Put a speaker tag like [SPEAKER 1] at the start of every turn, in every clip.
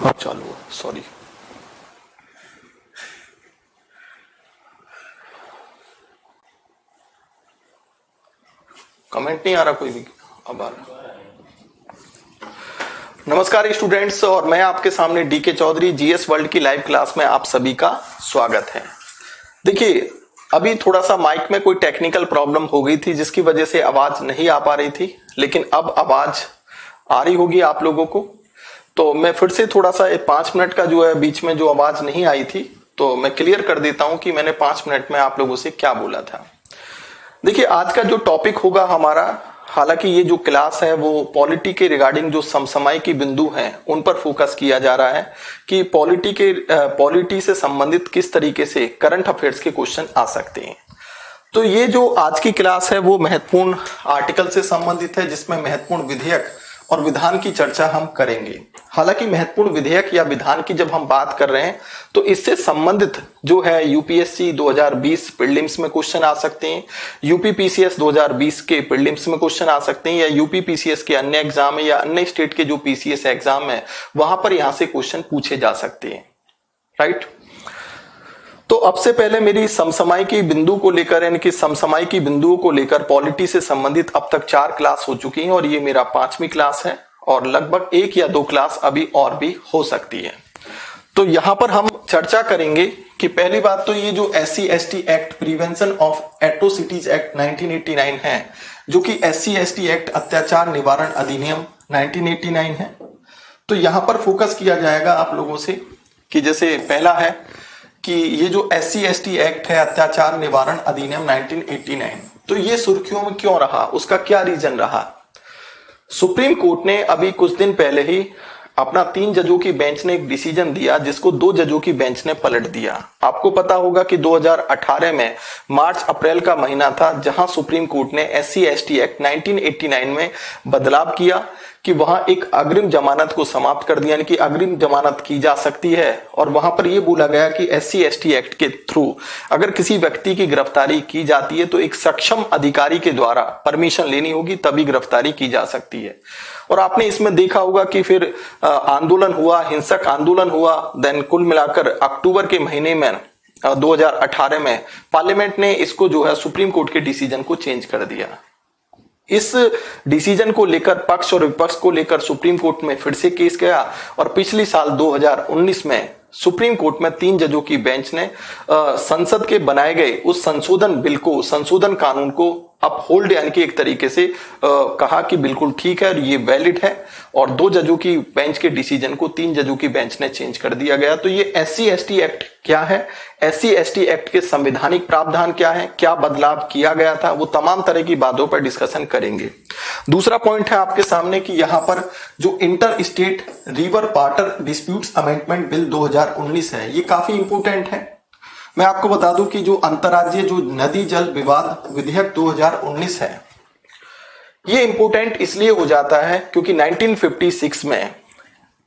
[SPEAKER 1] हाँ चालू है, सॉरी। कमेंट नहीं आ रहा कोई भी? अब आ रहा। नमस्कार स्टूडेंट्स, और मैं आपके सामने डीके चौधरी, जीएस वर्ल्ड की लाइव क्लास में आप सभी का स्वागत है। देखिए, अभी थोड़ा सा माइक में कोई टेक्निकल प्रॉब्लम हो गई थी जिसकी वजह से आवाज नहीं आ पा रही थी, लेकिन अब आवाज आ रही होगी आप लोगों को। तो मैं फिर से थोड़ा सा 5 मिनट का जो है बीच में जो आवाज नहीं आई थी, तो मैं क्लियर कर देता हूं कि मैंने 5 मिनट में आप लोगों से क्या बोला था। देखिए, आज का जो टॉपिक होगा हमारा, हालांकि ये जो क्लास है वो पॉलिटी के रिगार्डिंग जो समसामयिक बिंदु हैं उन पर फोकस किया जा रहा है कि पॉलिटी से संबंधित किस तरीके से करंट अफेयर्स के क्वेश्चन आ सकते हैं। तो ये जो आज की क्लास है वो महत्वपूर्ण आर्टिकल से संबंधित है, जिसमें महत्वपूर्ण विधेयक और विधान की चर्चा हम करेंगे। हालांकि महत्वपूर्ण विधेयक या विधान की जब हम बात कर रहे हैं तो इससे संबंधित जो है यूपीएससी 2020 प्रीलिम्स में क्वेश्चन आ सकते हैं, यूपीपीसीएस 2020 के प्रीलिम्स में क्वेश्चन आ सकते हैं, या यूपीपीसीएस के अन्य एग्जाम है या अन्य स्टेट के जो पीसीएस एग्जाम है वहां पर यहां से क्वेश्चन पूछे जा सकते हैं, राइट। तो अब से पहले मेरी समसामयिकी बिंदु को लेकर, यानी कि समसामयिकी बिंदुओं को लेकर पॉलिटी से संबंधित अब तक 4 क्लास हो चुकी हैं और ये मेरा 5वीं क्लास है, और लगभग 1 या 2 क्लास अभी और भी हो सकती है। तो यहां पर हम चर्चा करेंगे कि पहली बात तो ये जो SC/ST act, prevention of atrocities act 1989 है, जो कि SC/ST एक्ट अत्याचार निवारण अधिनियम 1989 है। तो यहां पर फोकस किया जाएगा आप लोगों से कि जैसे पहला है कि ये जो SC/ST एक्ट है, अत्याचार निवारण अधिनियम 1989, तो ये सुर्खियों में क्यों रहा, उसका क्या रीजन रहा। सुप्रीम कोर्ट ने अभी कुछ दिन पहले ही अपना 3 जजों की बेंच ने एक डिसीजन दिया, जिसको 2 जजों की बेंच ने पलट दिया। आपको पता होगा कि 2018 में मार्च अप्रैल का महीना था जहां सुप्रीम कोर्ट ने SC/ST एक्ट 1989 में बदलाव किया कि वहां एक अग्रिम जमानत को समाप्त कर दिया, यानी कि अग्रिम जमानत की जा सकती है। और वहां पर यह बोला गया कि SC/ST एक्ट के थ्रू अगर किसी व्यक्ति की गिरफ्तारी की जाती है तो एक सक्षम अधिकारी के द्वारा परमिशन लेनी होगी, तभी गिरफ्तारी की जा सकती है। और आपने इसमें देखा होगा कि फिर आंदोलन हुआ, हिंसक आंदोलन हुआ, देन कुल मिलाकर अक्टूबर के महीने में 2018 में पार्लियामेंट ने इसको जो है सुप्रीम कोर्ट के डिसीजन को चेंज कर दिया। इस डिसीजन को लेकर पक्ष और विपक्ष को लेकर सुप्रीम कोर्ट में फिर से केस गया, और पिछली साल 2019 में सुप्रीम कोर्ट में 3 जजों की बेंच ने संसद के बनाए गए उस संशोधन बिल को, संशोधन कानून को अपहोल्ड, यानी कि एक तरीके से कहा कि बिल्कुल ठीक है और ये वैलिड है, और 2 जजों की बेंच के डिसीजन को 3 जजों की बेंच ने चेंज कर दिया गया। तो ये SC/ST एक्ट क्या है, SC/ST एक्ट के संवैधानिक प्रावधान क्या है, क्या बदलाव किया गया था, वो तमाम तरह की बातों पर डिस्कशन करेंगे। दूसरा पॉइंट है आपके सामने कि यहां पर जो inter state river water disputes amendment bill 2019 है, ये काफी इंपोर्टेंट है। मैं आपको बता दूं कि जो अंतर्राज्यीय जो नदी जल विवाद विधेयक 2019 है, ये इंपोर्टेंट इसलिए हो जाता है क्योंकि 1956 में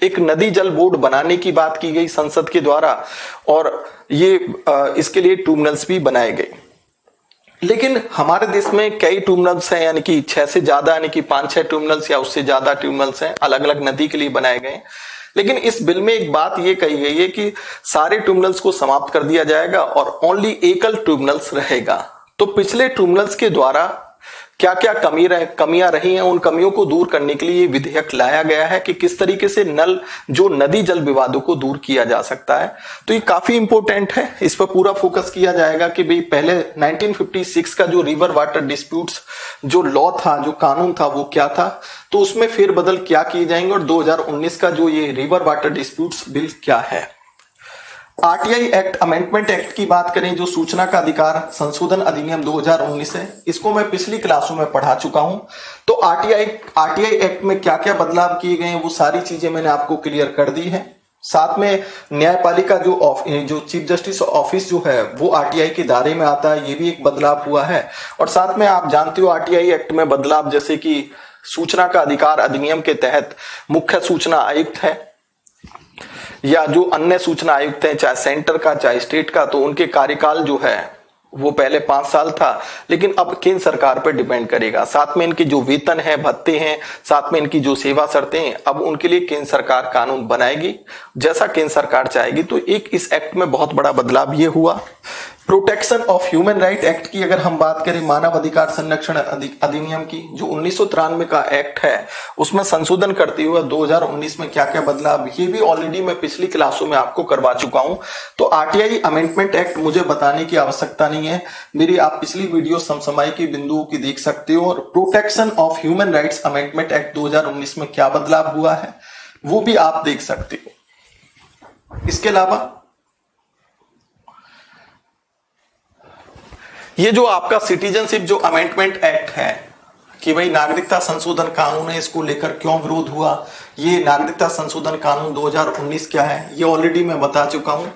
[SPEAKER 1] एक नदी जल बोर्ड बनाने की बात की गई संसद के द्वारा, और ये इसके लिए ट्रिब्यूनल्स भी बनाए गए। लेकिन हमारे देश में कई ट्रिब्यूनल्स हैं, यानी कि 6 से ज्यादा, यानी कि 5-6 ट्रिब्यूनल्स या उससे ज्यादा ट्रिब्यूनल्स हैं, अलग अलग नदी के लिए बनाए गए। लेकिन इस बिल में एक बात ये कही गई है कि सारे ट्रिब्यूनल्स को समाप्त कर दिया जाएगा और ओनली एकल ट्रिब्यूनल्स रहेगा। तो पिछले ट्रिब्यूनल्स के द्वारा क्या क्या कमियां रही हैं, उन कमियों को दूर करने के लिए ये विधेयक लाया गया है कि किस तरीके से जो नदी जल विवादों को दूर किया जा सकता है। तो ये काफी इंपॉर्टेंट है, इस पर पूरा फोकस किया जाएगा कि भाई पहले 1956 का जो रिवर वाटर डिस्प्यूट्स जो लॉ था, जो कानून था, वो क्या था, तो उसमें फेरबदल क्या किए जाएंगे, और 2019 का जो ये रिवर वाटर डिस्प्यूट्स बिल क्या है। RTI एक्ट, अमेंडमेंट एक्ट की बात करें, जो सूचना का अधिकार संशोधन अधिनियम 2019 है, इसको मैं पिछली क्लासों में पढ़ा चुका हूं। तो RTI एक्ट में क्या क्या बदलाव किए गए हैं वो सारी चीजें मैंने आपको क्लियर कर दी है। साथ में न्यायपालिका जो चीफ जस्टिस ऑफिस जो है वो RTI के दायरे में आता है, ये भी एक बदलाव हुआ है। और साथ में आप जानते हो RTI एक्ट में बदलाव, जैसे कि सूचना का अधिकार अधिनियम के तहत मुख्य सूचना आयुक्त है या जो अन्य सूचना आयुक्त हैं, चाहे सेंटर का चाहे स्टेट का, तो उनके कार्यकाल जो है वो पहले 5 साल था, लेकिन अब केंद्र सरकार पर डिपेंड करेगा। साथ में इनके जो वेतन है, भत्ते हैं, साथ में इनकी जो सेवा शर्तें हैं, अब उनके लिए केंद्र सरकार कानून बनाएगी जैसा केंद्र सरकार चाहेगी। तो एक इस एक्ट में बहुत बड़ा बदलाव ये हुआ। Protection of human right act की अगर हम बात करें, मानव अधिकार संरक्षण अधिनियम की, जो 1993 का एक्ट है, उसमें संशोधन करते हुए 2019 में क्या क्या बदलाव, ये भी ऑलरेडी मैं पिछली क्लासों में आपको करवा चुका हूं। तो आरटीआई अमेंडमेंट एक्ट मुझे बताने की आवश्यकता नहीं है, मेरी आप पिछली वीडियो समसामयिक बिंदुओं की देख सकते हो। और protection of human rights amendment act 2019 में क्या बदलाव हुआ है वो भी आप देख सकते हो। इसके अलावा ये जो आपका सिटीजनशिप जो अमेंडमेंट एक्ट है कि भाई नागरिकता संशोधन कानून है, इसको लेकर क्यों विरोध हुआ, ये नागरिकता संशोधन कानून 2019 क्या है ये ऑलरेडी मैं बता चुका हूं।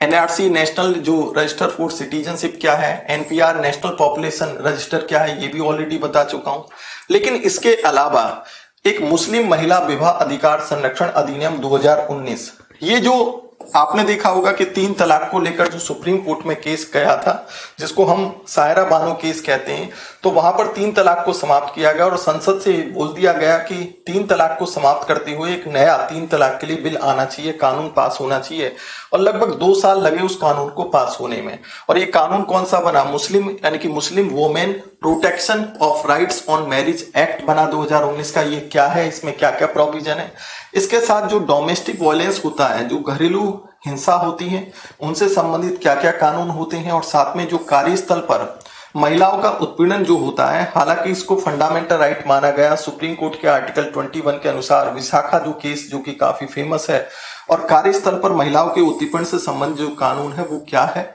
[SPEAKER 1] एनआरसी नेशनल जो रजिस्टर फॉर सिटीजनशिप क्या है, एनपीआर नेशनल पॉपुलेशन रजिस्टर क्या है, ये भी ऑलरेडी बता चुका हूं। लेकिन इसके अलावा एक मुस्लिम महिला विवाह अधिकार संरक्षण अधिनियम 2019, ये जो आपने देखा होगा कि 3 तलाक को लेकर जो सुप्रीम कोर्ट में केस गया था, जिसको हम सायरा बानो केस कहते हैं, तो वहां पर 3 तलाक को समाप्त किया गया और संसद से बोल दिया गया कि 3 तलाक को समाप्त करते हुए एक नया 3 तलाक के लिए बिल आना चाहिए, कानून पास होना चाहिए। और लगभग 2 साल लगे उस कानून को पास होने में। और ये कानून कौन सा बना, मुस्लिम यानी कि Muslim women protection of rights on marriage act बना 2019 का। ये क्या है, इसमें क्या क्या प्रोविजन है, इसके साथ जो डोमेस्टिक वायलेंस होता है, जो घरेलू हिंसा होती है, उनसे संबंधित क्या क्या कानून होते हैं, और साथ में जो कार्यस्थल पर महिलाओं का उत्पीड़न जो होता है, हालांकि इसको फंडामेंटल राइट माना गया सुप्रीम कोर्ट के आर्टिकल 21 के अनुसार। विशाखा जो केस जो कि काफी फेमस है, और कार्यस्थल पर महिलाओं के उत्पीड़न से संबंधित जो कानून है वो क्या है।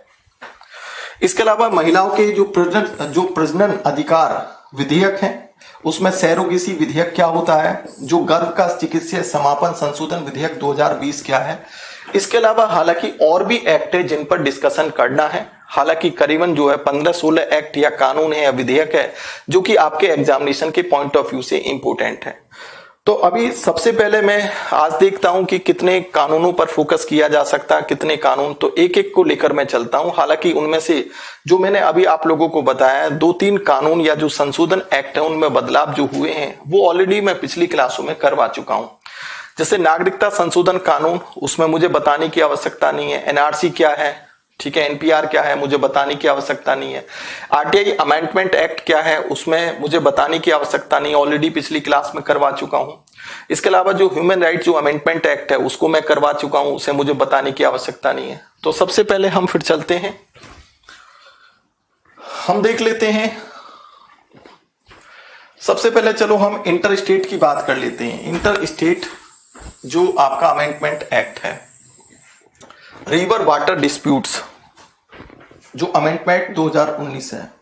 [SPEAKER 1] इसके अलावा महिलाओं के जो प्रजनन अधिकार विधेयक है, उसमें सैरोगेसी विधेयक क्या होता है, जो गर्भ का चिकित्सीय समापन संशोधन विधेयक 2020 क्या है। इसके अलावा हालांकि और भी एक्ट है जिन पर डिस्कशन करना है, हालांकि करीबन जो है 15-16 एक्ट या कानून है या विधेयक है जो कि आपके एग्जामिनेशन के पॉइंट ऑफ व्यू से इंपोर्टेंट है। तो अभी सबसे पहले मैं आज देखता हूं कि कितने कानूनों पर फोकस किया जा सकता है, कितने कानून, तो एक एक को लेकर मैं चलता हूं। हालांकि उनमें से जो मैंने अभी आप लोगों को बताया है 2-3 कानून या जो संशोधन एक्ट है उनमें बदलाव जो हुए हैं वो ऑलरेडी मैं पिछली क्लासों में करवा चुका हूं। जैसे नागरिकता संशोधन कानून, उसमें मुझे बताने की आवश्यकता नहीं है। एनआरसी क्या है, ठीक है, एनपीआर क्या है, मुझे बताने की आवश्यकता नहीं है। आरटीआई अमेंडमेंट एक्ट क्या है, उसमें मुझे बताने की आवश्यकता नहीं, ऑलरेडी पिछली क्लास में करवा चुका हूं। इसके अलावा जो ह्यूमन राइट जो अमेंडमेंट एक्ट है उसको मैं करवा चुका हूं, उसे मुझे बताने की आवश्यकता नहीं है। तो सबसे पहले हम फिर चलते हैं, हम देख लेते हैं। सबसे पहले चलो हम इंटर स्टेट की बात कर लेते हैं। इंटर स्टेट जो आपका अमेंडमेंट एक्ट है, रिवर वाटर डिस्प्यूट्स जो अमेंडमेंट 2019 है,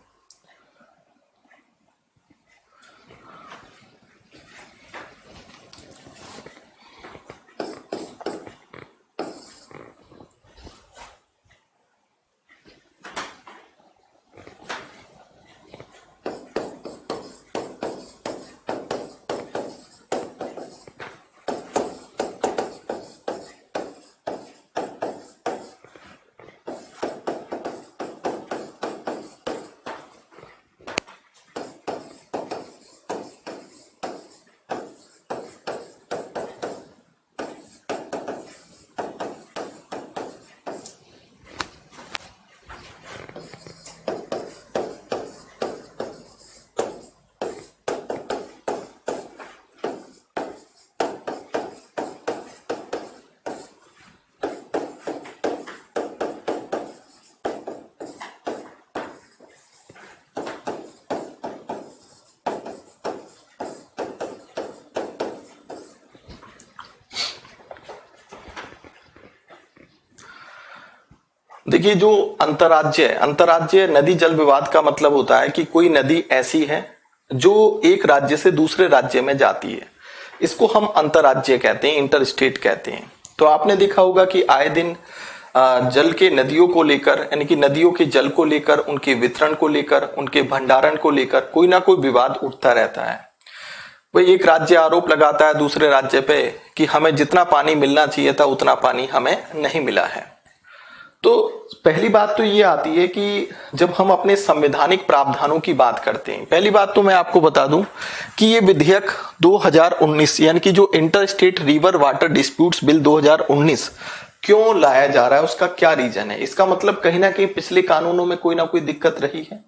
[SPEAKER 1] देखिए जो अंतर्राज्य नदी जल विवाद का मतलब होता है कि कोई नदी ऐसी है जो एक राज्य से दूसरे राज्य में जाती है, इसको हम अंतर्राज्य कहते हैं, इंटर स्टेट कहते हैं। तो आपने देखा होगा कि आए दिन जल के नदियों को लेकर, यानी कि नदियों के जल को लेकर, उनके वितरण को लेकर, उनके भंडारण को लेकर कोई ना कोई विवाद उठता रहता है। वही एक राज्य आरोप लगाता है दूसरे राज्य पे कि हमें जितना पानी मिलना चाहिए था उतना पानी हमें नहीं मिला है। तो पहली बात तो ये आती है कि जब हम अपने संवैधानिक प्रावधानों की बात करते हैं, पहली बात तो मैं आपको बता दूं कि ये विधेयक 2019 यानी कि जो inter state river water disputes bill 2019 क्यों लाया जा रहा है, उसका क्या रीजन है। इसका मतलब कहीं ना कहीं पिछले कानूनों में कोई ना कोई दिक्कत रही है।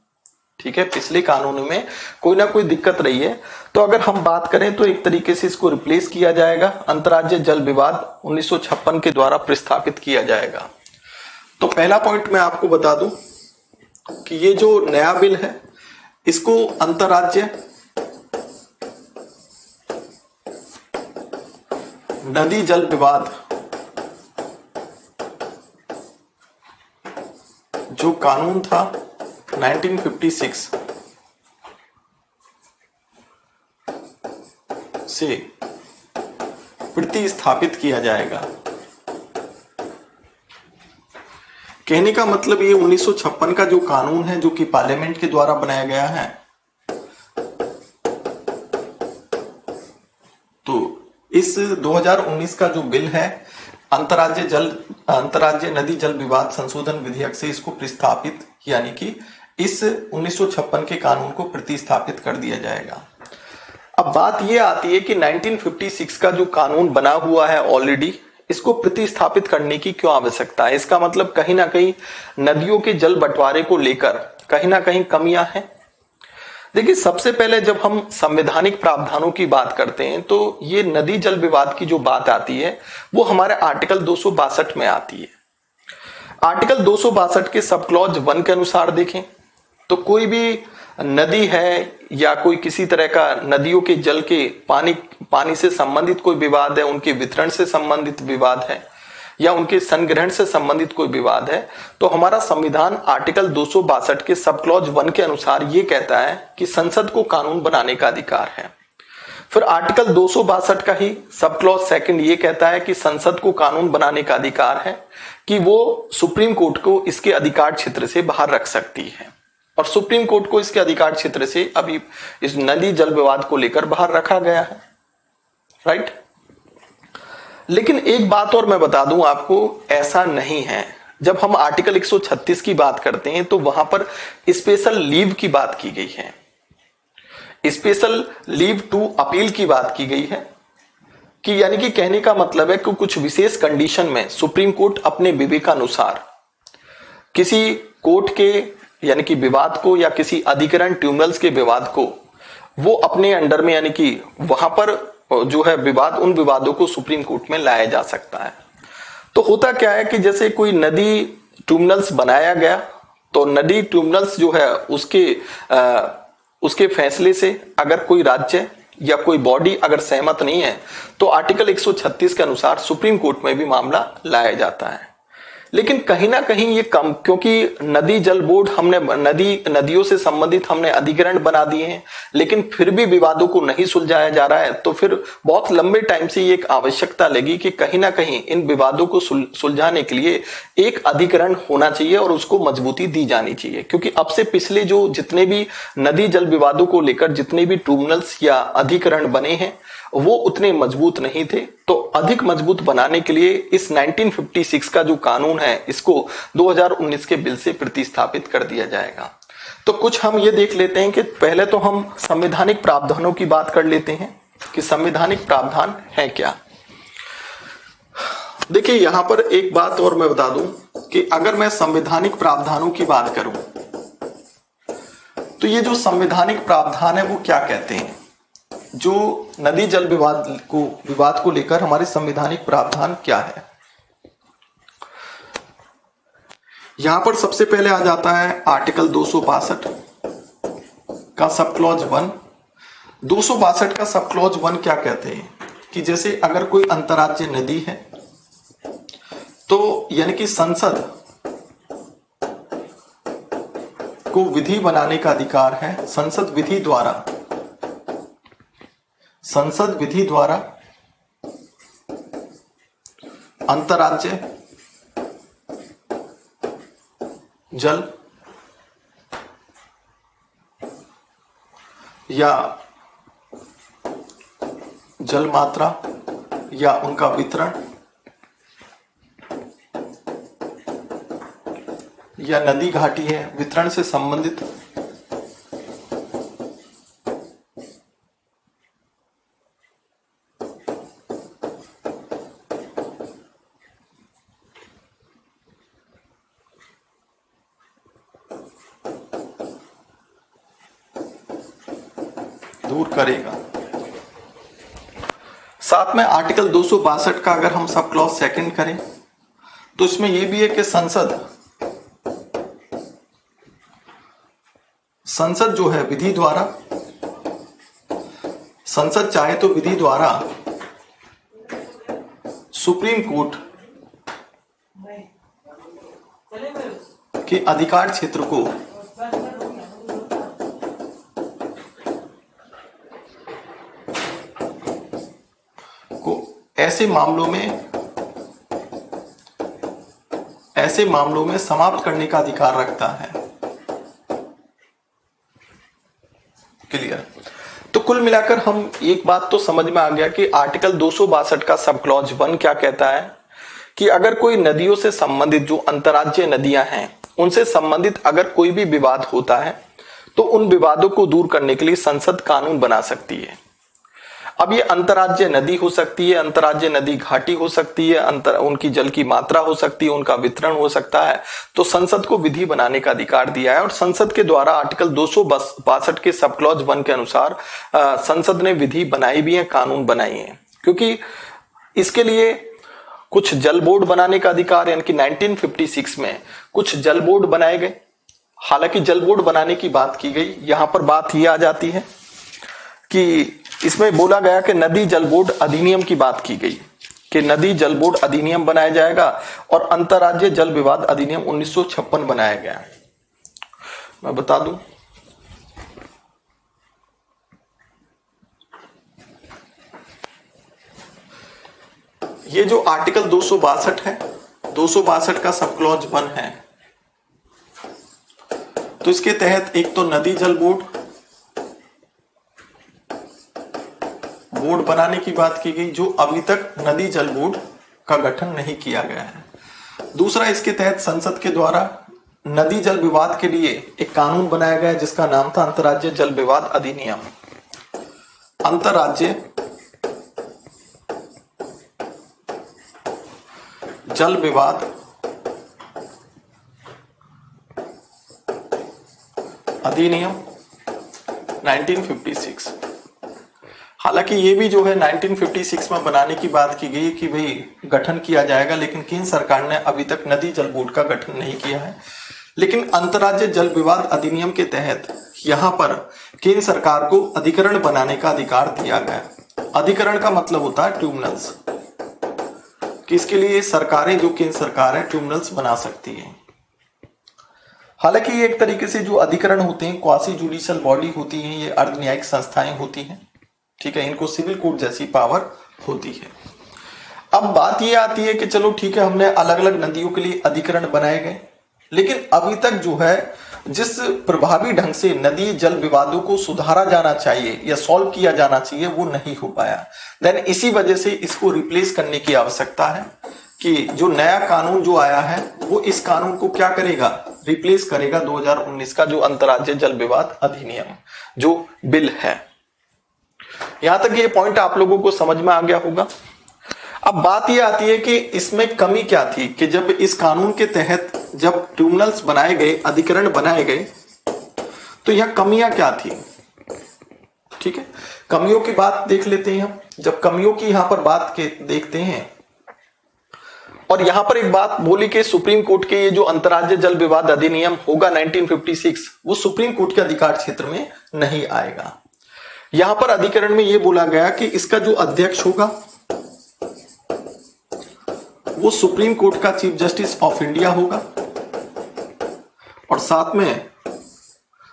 [SPEAKER 1] ठीक है, पिछले कानूनों में कोई ना कोई दिक्कत रही है। तो अगर हम बात करें तो एक तरीके से इसको रिप्लेस किया जाएगा, अंतर्राज्यीय जल विवाद 1956 के द्वारा प्रस्तावित किया जाएगा। तो पहला पॉइंट मैं आपको बता दूं कि ये जो नया बिल है इसको अंतर्राज्यीय नदी जल विवाद जो कानून था 1956 से प्रतिस्थापित किया जाएगा। कहने का मतलब ये 1956 का जो कानून है जो कि पार्लियामेंट के द्वारा बनाया गया है, तो इस 2019 का जो बिल है अंतर्राज्यीय नदी जल विवाद संशोधन विधेयक से इसको प्रस्तापित यानी कि इस 1956 के कानून को प्रतिस्थापित कर दिया जाएगा। अब बात यह आती है कि 1956 का जो कानून बना हुआ है ऑलरेडी, इसको प्रतिस्थापित करने की क्यों आवश्यकता है। इसका मतलब कहीं ना कहीं नदियों के जल बंटवारे को लेकर कहीं ना कहीं कमियां हैं। देखिए, सबसे पहले जब हम संवैधानिक प्रावधानों की बात करते हैं तो ये नदी जल विवाद की जो बात आती है वो हमारे आर्टिकल 262 में आती है। आर्टिकल 262 के सब क्लॉज 1 के अनुसार देखें तो कोई भी नदी है या कोई किसी तरह का नदियों के जल के पानी से संबंधित कोई विवाद है, उनके वितरण से संबंधित विवाद है या उनके संग्रहण से संबंधित कोई विवाद है, तो हमारा संविधान आर्टिकल 262 के सब क्लॉज 1 के अनुसार ये कहता है कि संसद को कानून बनाने का अधिकार है। फिर आर्टिकल 262 का ही सब क्लॉज 2 ये कहता है कि संसद को कानून बनाने का अधिकार है कि वो सुप्रीम कोर्ट को इसके अधिकार क्षेत्र से बाहर रख सकती है, और सुप्रीम कोर्ट को इसके अधिकार क्षेत्र से अभी इस नदी जल विवाद को लेकर बाहर रखा गया है। राइट। लेकिन एक बात और मैं बता दूं आपको, ऐसा नहीं है। जब हम आर्टिकल 136 की बात करते हैं तो वहां पर स्पेशल लीव की बात की गई है, स्पेशल लीव टू अपील की बात की गई है कि यानी कि कहने का मतलब है कि कुछ विशेष कंडीशन में सुप्रीम कोर्ट अपने विवेकानुसार किसी कोर्ट के यानी कि विवाद को या किसी अधिकरण ट्रिब्यूनल्स के विवाद को वो अपने अंडर में यानी कि वहां पर जो है विवाद, उन विवादों को सुप्रीम कोर्ट में लाया जा सकता है। तो होता क्या है कि जैसे कोई नदी ट्रिब्यूनल्स बनाया गया तो नदी ट्रिब्यूनल्स जो है उसके फैसले से अगर कोई राज्य या कोई बॉडी अगर सहमत नहीं है तो आर्टिकल 136 के अनुसार सुप्रीम कोर्ट में भी मामला लाया जाता है। लेकिन कहीं ना कहीं ये कम, क्योंकि नदी जल बोर्ड हमने नदियों से संबंधित हमने अधिकरण बना दिए हैं, लेकिन फिर भी विवादों को नहीं सुलझाया जा रहा है, तो फिर बहुत लंबे टाइम से ये एक आवश्यकता लगी कि कहीं ना कहीं इन विवादों को सुलझाने के लिए एक अधिकरण होना चाहिए और उसको मजबूती दी जानी चाहिए। क्योंकि अब से पिछले जो जितने भी नदी जल विवादों को लेकर जितने भी ट्रिब्यूनल्स या अधिकरण बने हैं वो उतने मजबूत नहीं थे। तो अधिक मजबूत बनाने के लिए इस 1956 का जो कानून है इसको 2019 के बिल से प्रतिस्थापित कर दिया जाएगा। तो कुछ हम ये देख लेते हैं कि पहले तो हम संवैधानिक प्रावधानों की बात कर लेते हैं कि संवैधानिक प्रावधान है क्या। देखिए, यहां पर एक बात और मैं बता दूं कि अगर मैं संवैधानिक प्रावधानों की बात करूं तो ये जो संवैधानिक प्रावधान है वो क्या कहते हैं। जो नदी जल विवाद को लेकर हमारे संवैधानिक प्रावधान क्या है, यहां पर सबसे पहले आ जाता है आर्टिकल 262 का सब क्लॉज 1। 262 का सब क्लॉज 1 क्या कहते हैं कि जैसे अगर कोई अंतर्राज्यीय नदी है तो यानी कि संसद को विधि बनाने का अधिकार है। संसद विधि द्वारा अंतर्राज्यीय जल या जल मात्रा या उनका वितरण या नदी घाटी है, वितरण से संबंधित दूर करेगा। साथ में आर्टिकल 262 का अगर हम सब क्लॉज सेकंड करें तो इसमें यह भी है कि संसद जो है विधि द्वारा, संसद चाहे तो विधि द्वारा सुप्रीम कोर्ट के अधिकार क्षेत्र को ऐसे मामलों में समाप्त करने का अधिकार रखता है। क्लियर? तो कुल मिलाकर हम एक बात तो समझ में आ गया कि आर्टिकल 262 का सब क्लॉज 1 क्या कहता है कि अगर कोई नदियों से संबंधित जो अंतर्राज्यीय नदियां हैं उनसे संबंधित अगर कोई भी विवाद होता है तो उन विवादों को दूर करने के लिए संसद कानून बना सकती है। अब ये अंतर्राज्यीय नदी हो सकती है, अंतर्राज्यीय नदी घाटी हो सकती है, उनकी जल की मात्रा हो सकती है, उनका वितरण हो सकता है। तो संसद को विधि बनाने का अधिकार दिया है और संसद के द्वारा आर्टिकल 262 के सब क्लॉज 1 के अनुसार संसद ने विधि बनाई भी है, कानून बनाई है। क्योंकि इसके लिए कुछ जल बोर्ड बनाने का अधिकार, यानी कि 1956 में कुछ जल बोर्ड बनाए गए। हालांकि जल बोर्ड बनाने की बात की गई, यहां पर बात यह आ जाती है कि इसमें बोला गया कि नदी जल बोर्ड अधिनियम की बात की गई कि नदी जल बोर्ड अधिनियम बनाया जाएगा और अंतर्राज्यीय जल विवाद अधिनियम 1956 बनाया गया। मैं बता दूं, ये जो आर्टिकल 262 है, 262 का सब क्लॉज 1 है, तो इसके तहत एक तो नदी जल बोर्ड बनाने की बात की गई, जो अभी तक नदी जल बोर्ड का गठन नहीं किया गया है। दूसरा, इसके तहत संसद के द्वारा नदी जल विवाद के लिए एक कानून बनाया गया जिसका नाम था अंतर्राज्यीय जल विवाद अधिनियम। अंतर्राज्यीय जल विवाद अधिनियम 1956। हालांकि ये भी जो है 1956 में बनाने की बात की गई कि भाई गठन किया जाएगा, लेकिन केंद्र सरकार ने अभी तक नदी जल बोर्ड का गठन नहीं किया है। लेकिन अंतर्राज्यीय जल विवाद अधिनियम के तहत यहां पर केंद्र सरकार को अधिकरण बनाने का अधिकार दिया गया। अधिकरण का मतलब होता है ट्रिब्यूनल्स, कि इसके लिए सरकारें, जो केंद्र सरकार है, ट्रिब्यूनल्स बना सकती है। हालांकि ये एक तरीके से जो अधिकरण होते हैं क्वासी जुडिशियल बॉडी होती है, ये अर्ध न्यायिक संस्थाएं होती हैं, ठीक है, इनको सिविल कोर्ट जैसी पावर होती है। अब बात ये आती है कि चलो ठीक है, हमने अलग अलग नदियों के लिए अधिकरण बनाए गए, लेकिन अभी तक जो है जिस प्रभावी ढंग से नदी जल विवादों को सुधारा जाना चाहिए या सॉल्व किया जाना चाहिए वो नहीं हो पाया। देन इसी वजह से इसको रिप्लेस करने की आवश्यकता है कि जो नया कानून जो आया है वो इस कानून को क्या करेगा, रिप्लेस करेगा 2019 का जो अंतर्राज्यीय जल विवाद अधिनियम जो बिल है। यहां तक ये पॉइंट आप लोगों को समझ में आ गया होगा। अब बात ये आती है कि इसमें कमी क्या थी कि जब इस कानून के तहत जब ट्रिब्यूनल्स बनाए गए, अधिकरण बनाए गए, तो यह कमियां क्या थी। ठीक है, कमियों की बात देख लेते हैं हम। जब कमियों की यहां पर बात के देखते हैं, और यहां पर एक बात बोली कि सुप्रीम कोर्ट के ये जो अंतर्राज्यीय जल विवाद अधिनियम होगा 1956, वो सुप्रीम कोर्ट के अधिकार क्षेत्र में नहीं आएगा। यहां पर अधिकरण में यह बोला गया कि इसका जो अध्यक्ष होगा वो सुप्रीम कोर्ट का चीफ जस्टिस ऑफ इंडिया होगा, और साथ में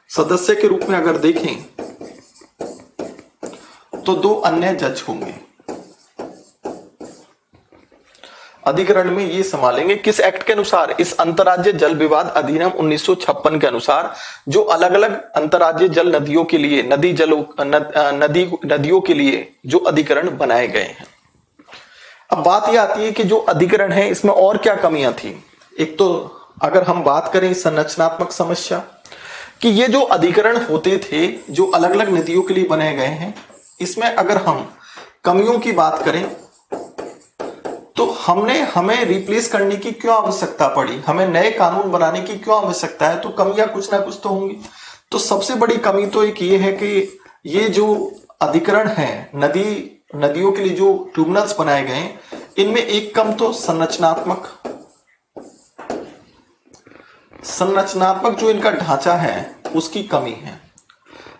[SPEAKER 1] सदस्य के रूप में अगर देखें तो 2 अन्य जज होंगे। अधिकरण में ये संभालेंगे किस एक्ट के अनुसार, इस अंतर्राज्यीय जल विवाद अधिनियम 1956 के अनुसार, जो अलग अलग अंतर्राज्यीय जल नदियों के लिए, नदियों के लिए जो अधिकरण बनाए गए हैं। अब बात यह आती है कि जो अधिकरण है इसमें और क्या कमियां थी। एक तो अगर हम बात करें संरचनात्मक समस्या कि ये जो अधिकरण होते थे जो अलग अलग नदियों के लिए बनाए गए हैं, इसमें अगर हम कमियों की बात करें तो हमें रिप्लेस करने की क्यों आवश्यकता पड़ी, हमें नए कानून बनाने की क्यों आवश्यकता है, तो कमियां कुछ ना कुछ तो होंगी। तो सबसे बड़ी कमी तो एक ये है कि ये जो अधिकरण है नदियों के लिए जो ट्रिब्यूनल्स बनाए गए हैं, इनमें एक कम तो संरचनात्मक जो इनका ढांचा है उसकी कमी है।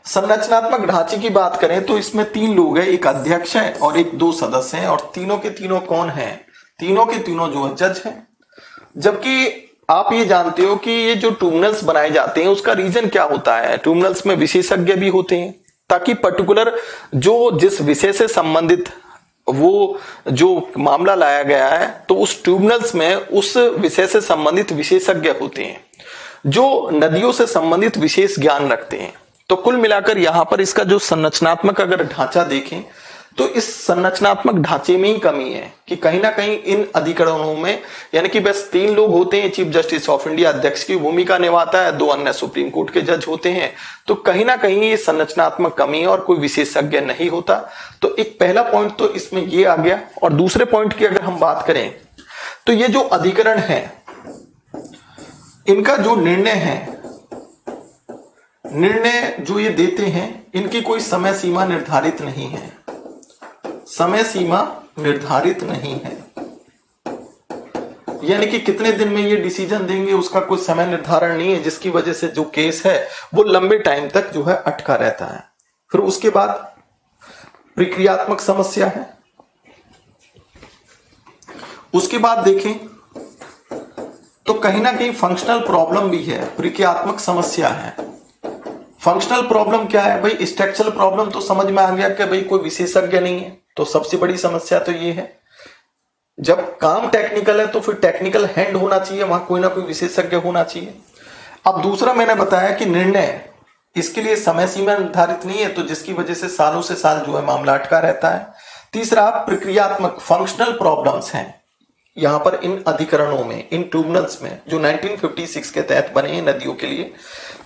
[SPEAKER 1] संरचनात्मक ढांचे की बात करें तो इसमें 3 लोग हैं, एक अध्यक्ष है और एक 2 सदस्य हैं, और तीनों के तीनों कौन हैं? तीनों के तीनों जो है जज हैं। जबकि आप ये जानते हो कि ये जो ट्रिब्यूनल्स बनाए जाते हैं उसका रीजन क्या होता है? ट्रिब्यूनल्स में विशेषज्ञ भी होते हैं ताकि पर्टिकुलर जो जिस विषय से संबंधित वो जो मामला लाया गया है तो उस ट्रिब्यूनल्स में उस विषय से संबंधित विशेषज्ञ होते हैं जो नदियों से संबंधित विशेष ज्ञान रखते हैं। तो कुल मिलाकर यहां पर इसका जो संरचनात्मक अगर ढांचा देखें तो इस संरचनात्मक ढांचे में ही कमी है कि कहीं ना कहीं इन अधिकरणों में यानी कि बस 3 लोग होते हैं, चीफ जस्टिस ऑफ इंडिया अध्यक्ष की भूमिका निभाता है, 2 अन्य सुप्रीम कोर्ट के जज होते हैं। तो कहीं ना कहीं ये संरचनात्मक कमी है और कोई विशेषज्ञ नहीं होता। तो एक पहला पॉइंट तो इसमें ये आ गया। और दूसरे पॉइंट की अगर हम बात करें तो ये जो अधिकरण है इनका जो निर्णय जो ये देते हैं इनकी कोई समय सीमा निर्धारित नहीं है, समय सीमा निर्धारित नहीं है, यानी कि कितने दिन में ये डिसीजन देंगे उसका कोई समय निर्धारण नहीं है, जिसकी वजह से जो केस है वो लंबे टाइम तक जो है अटका रहता है। फिर उसके बाद प्रक्रियात्मक समस्या है। उसके बाद देखें तो कहीं ना कहीं फंक्शनल प्रॉब्लम भी है, प्रक्रियात्मक समस्या है। फंक्शनल प्रॉब्लम क्या है भाई? स्ट्रक्चरल प्रॉब्लम तो समझ में आ गया कि भाई कोई विशेषज्ञ नहीं है, तो सबसे बड़ी समस्या तो ये है। जब काम टेक्निकल है तो फिर टेक्निकल हैंड होना चाहिए, वहां कोई ना कोई विशेषज्ञ होना चाहिए। अब दूसरा मैंने बताया कि निर्णय, इसके लिए समय सीमा निर्धारित नहीं है, तो जिसकी वजह से सालों से साल जो है मामला अटका रहता है। तीसरा प्रक्रियात्मक फंक्शनल प्रॉब्लम्स हैं यहां पर इन अधिकरणों में, इन ट्रिब्यूनल्स में जो 1956 के तहत बने हैं नदियों के लिए।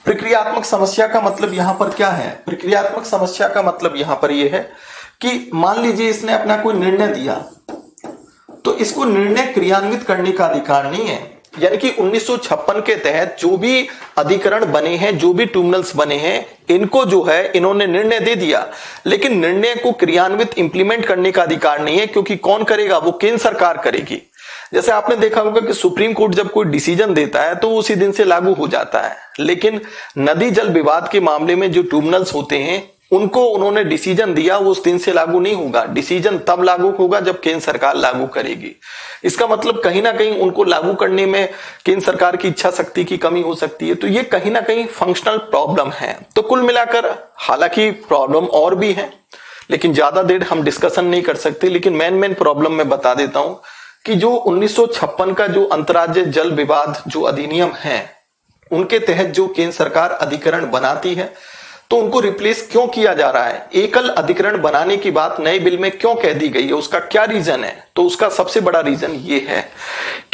[SPEAKER 1] प्रक्रियात्मक समस्या का मतलब यहां पर क्या है? प्रक्रियात्मक समस्या का मतलब यहां पर यह है कि मान लीजिए इसने अपना कोई निर्णय दिया तो इसको निर्णय क्रियान्वित करने का अधिकार नहीं है। यानी कि 1956 के तहत जो भी अधिकरण बने हैं, जो भी ट्रिब्यूनल्स बने हैं, इनको जो है इन्होंने निर्णय दे दिया, लेकिन निर्णय को क्रियान्वित इंप्लीमेंट करने का अधिकार नहीं है, क्योंकि कौन करेगा? वो केंद्र सरकार करेगी। जैसे आपने देखा होगा कि सुप्रीम कोर्ट जब कोई डिसीजन देता है तो उसी दिन से लागू हो जाता है, लेकिन नदी जल विवाद के मामले में जो ट्रिब्यूनल्स होते हैं उनको उन्होंने डिसीजन दिया, वो उस दिन से लागू नहीं होगा। डिसीजन तब लागू होगा जब केंद्र सरकार लागू करेगी। इसका मतलब कहीं ना कहीं उनको लागू करने में केंद्र सरकार की इच्छा शक्ति की कमी हो सकती है। तो ये कहीं ना कहीं फंक्शनल प्रॉब्लम है। तो कुल मिलाकर हालांकि प्रॉब्लम और भी है, लेकिन ज्यादा देर हम डिस्कशन नहीं कर सकते, लेकिन मेन प्रॉब्लम मैं बता देता हूं कि जो 1956 का जो अंतर्राज्यीय जल विवाद जो अधिनियम है, उनके तहत जो केंद्र सरकार अधिकरण बनाती है तो उनको रिप्लेस क्यों किया जा रहा है? एकल अधिकरण बनाने की बात नए बिल में क्यों कह दी गई है? उसका क्या रीजन है? तो उसका सबसे बड़ा रीजन ये है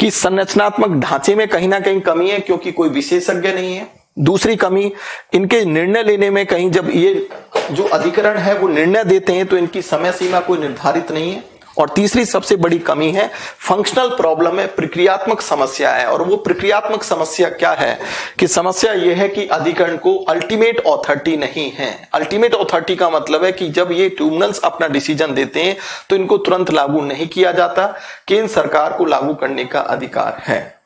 [SPEAKER 1] कि संरचनात्मक ढांचे में कहीं ना कहीं कमी है, क्योंकि कोई विशेषज्ञ नहीं है। दूसरी कमी, इनके निर्णय लेने में कहीं जब ये जो अधिकरण है वो निर्णय देते हैं तो इनकी समय सीमा कोई निर्धारित नहीं है। और तीसरी सबसे बड़ी कमी है फंक्शनल प्रॉब्लम है, प्रक्रियात्मक समस्या है। और वो प्रक्रियात्मक समस्या क्या है कि समस्या यह है कि अधिकरण को अल्टीमेट अथॉरिटी नहीं है। अल्टीमेट अथॉरिटी का मतलब है कि जब ये ट्रिब्यूनल्स अपना डिसीजन देते हैं तो इनको तुरंत लागू नहीं किया जाता, केंद्र सरकार को लागू करने का अधिकार है।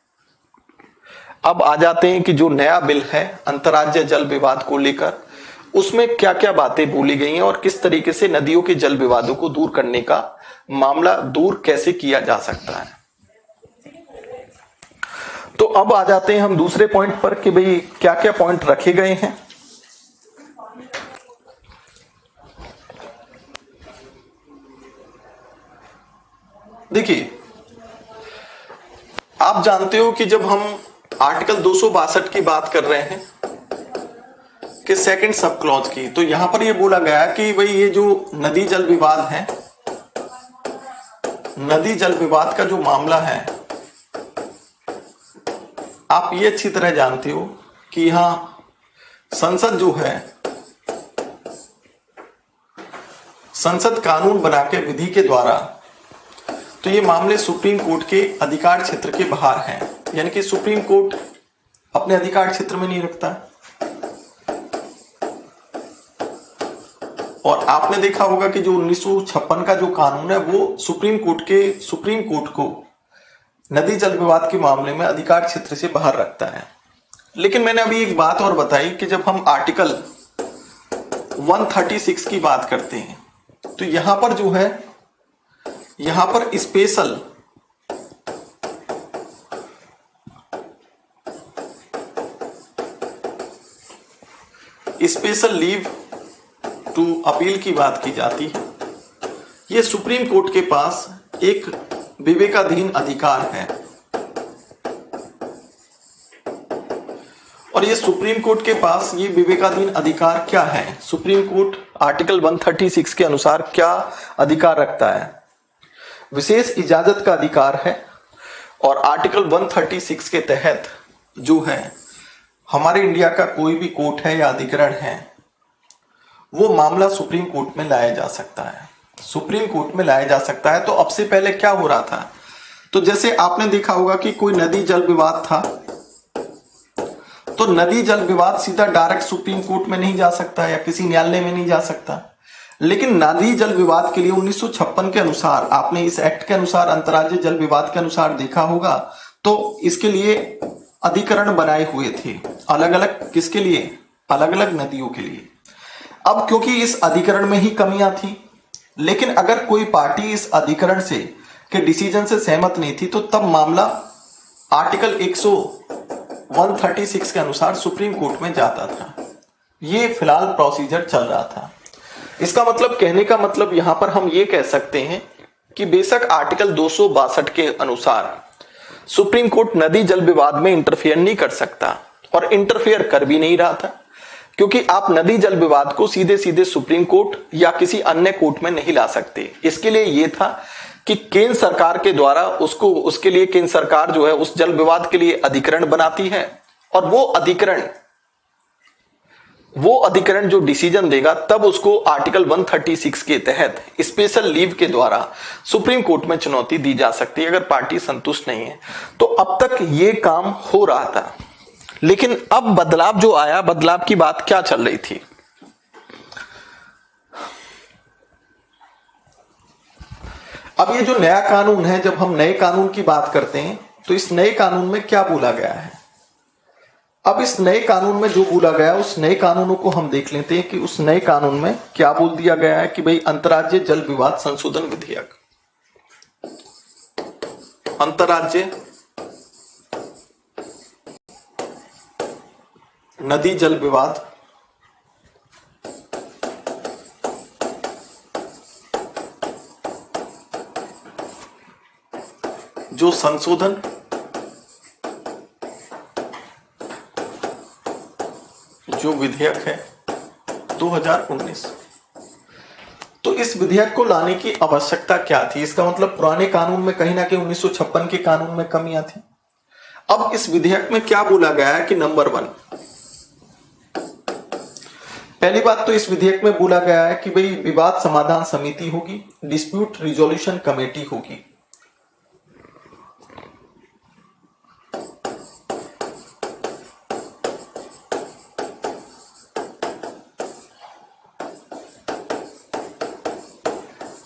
[SPEAKER 1] अब आ जाते हैं कि जो नया बिल है अंतर्राज्यीय जल विवाद को लेकर, उसमें क्या क्या बातें बोली गई हैं और किस तरीके से नदियों के जल विवादों को दूर करने का मामला दूर कैसे किया जा सकता है। तो अब आ जाते हैं हम दूसरे पॉइंट पर कि भाई क्या क्या पॉइंट रखे गए हैं। देखिए, आप जानते हो कि जब हम आर्टिकल 262 की बात कर रहे हैं कि सेकंड सब क्लॉज की, तो यहां पर यह बोला गया कि भाई ये जो नदी जल विवाद है, नदी जल विवाद का जो मामला है आप ये अच्छी तरह जानते हो कि यहां संसद जो है, संसद कानून बना के विधि के द्वारा, तो ये मामले सुप्रीम कोर्ट के अधिकार क्षेत्र के बाहर हैं, यानी कि सुप्रीम कोर्ट अपने अधिकार क्षेत्र में नहीं रखता। और आपने देखा होगा कि जो 1956 का जो कानून है वो सुप्रीम कोर्ट को नदी जल विवाद के मामले में अधिकार क्षेत्र से बाहर रखता है। लेकिन मैंने अभी एक बात और बताई कि जब हम आर्टिकल 136 की बात करते हैं तो यहां पर जो है, यहां पर स्पेशल लीव टू अपील की बात की जाती है। यह सुप्रीम कोर्ट के पास एक विवेकाधीन अधिकार है और ये सुप्रीम कोर्ट के पास ये विवेकाधीन अधिकार क्या है? सुप्रीम कोर्ट आर्टिकल 136 के अनुसार क्या अधिकार रखता है? विशेष इजाजत का अधिकार है और आर्टिकल 136 के तहत जो है हमारे इंडिया का कोई भी कोर्ट है या अधिकरण है वो मामला सुप्रीम कोर्ट में लाया जा सकता है, सुप्रीम कोर्ट में लाया जा सकता है। तो अब से पहले क्या हो रहा था, तो जैसे आपने देखा होगा कि कोई नदी जल विवाद था तो नदी जल विवाद सीधा डायरेक्ट सुप्रीम कोर्ट में नहीं जा सकता या किसी न्यायालय में नहीं जा सकता। लेकिन नदी जल विवाद के लिए 1956 के अनुसार, आपने इस एक्ट के अनुसार अंतर्राज्यीय जल विवाद के अनुसार देखा होगा, तो इसके लिए अधिकरण बनाए हुए थे अलग अलग, किसके लिए? अलग अलग नदियों के लिए। अब क्योंकि इस अधिकरण में ही कमियां थी, लेकिन अगर कोई पार्टी इस अधिकरण से के डिसीजन से सहमत नहीं थी तो तब मामला आर्टिकल 136 के अनुसार सुप्रीम कोर्ट में जाता था। ये फिलहाल प्रोसीजर चल रहा था। इसका मतलब, कहने का मतलब यहां पर हम ये कह सकते हैं कि बेशक आर्टिकल 262 के अनुसार सुप्रीम कोर्ट नदी जल विवाद में इंटरफेयर नहीं कर सकता और इंटरफेयर कर भी नहीं रहा था, क्योंकि आप नदी जल विवाद को सीधे सीधे सुप्रीम कोर्ट या किसी अन्य कोर्ट में नहीं ला सकते। इसके लिए यह था कि केंद्र सरकार के द्वारा उसके लिए केंद्र सरकार जो है उस जल विवाद के लिए अधिकरण बनाती है और वो अधिकरण जो डिसीजन देगा तब उसको आर्टिकल 136 के तहत स्पेशल लीव के द्वारा सुप्रीम कोर्ट में चुनौती दी जा सकती है अगर पार्टी संतुष्ट नहीं है। तो अब तक ये काम हो रहा था, लेकिन अब बदलाव जो आया, बदलाव की बात क्या चल रही थी? अब ये जो नया कानून है, जब हम नए कानून की बात करते हैं तो इस नए कानून में क्या बोला गया है? अब इस नए कानून में जो बोला गया उस नए कानूनों को हम देख लेते हैं कि उस नए कानून में क्या बोल दिया गया है कि भाई अंतर्राज्यीय जल विवाद संशोधन विधेयक, अंतर्राज्यीय नदी जल विवाद जो संशोधन जो विधेयक है 2019, तो इस विधेयक को लाने की आवश्यकता क्या थी? इसका मतलब पुराने कानून में कहीं ना कहीं 1956 के कानून में कमियां थी। अब इस विधेयक में क्या बोला गया है कि नंबर 1, पहली बात तो इस विधेयक में बोला गया है कि भाई विवाद समाधान समिति होगी, डिस्प्यूट रिजोल्यूशन कमेटी होगी।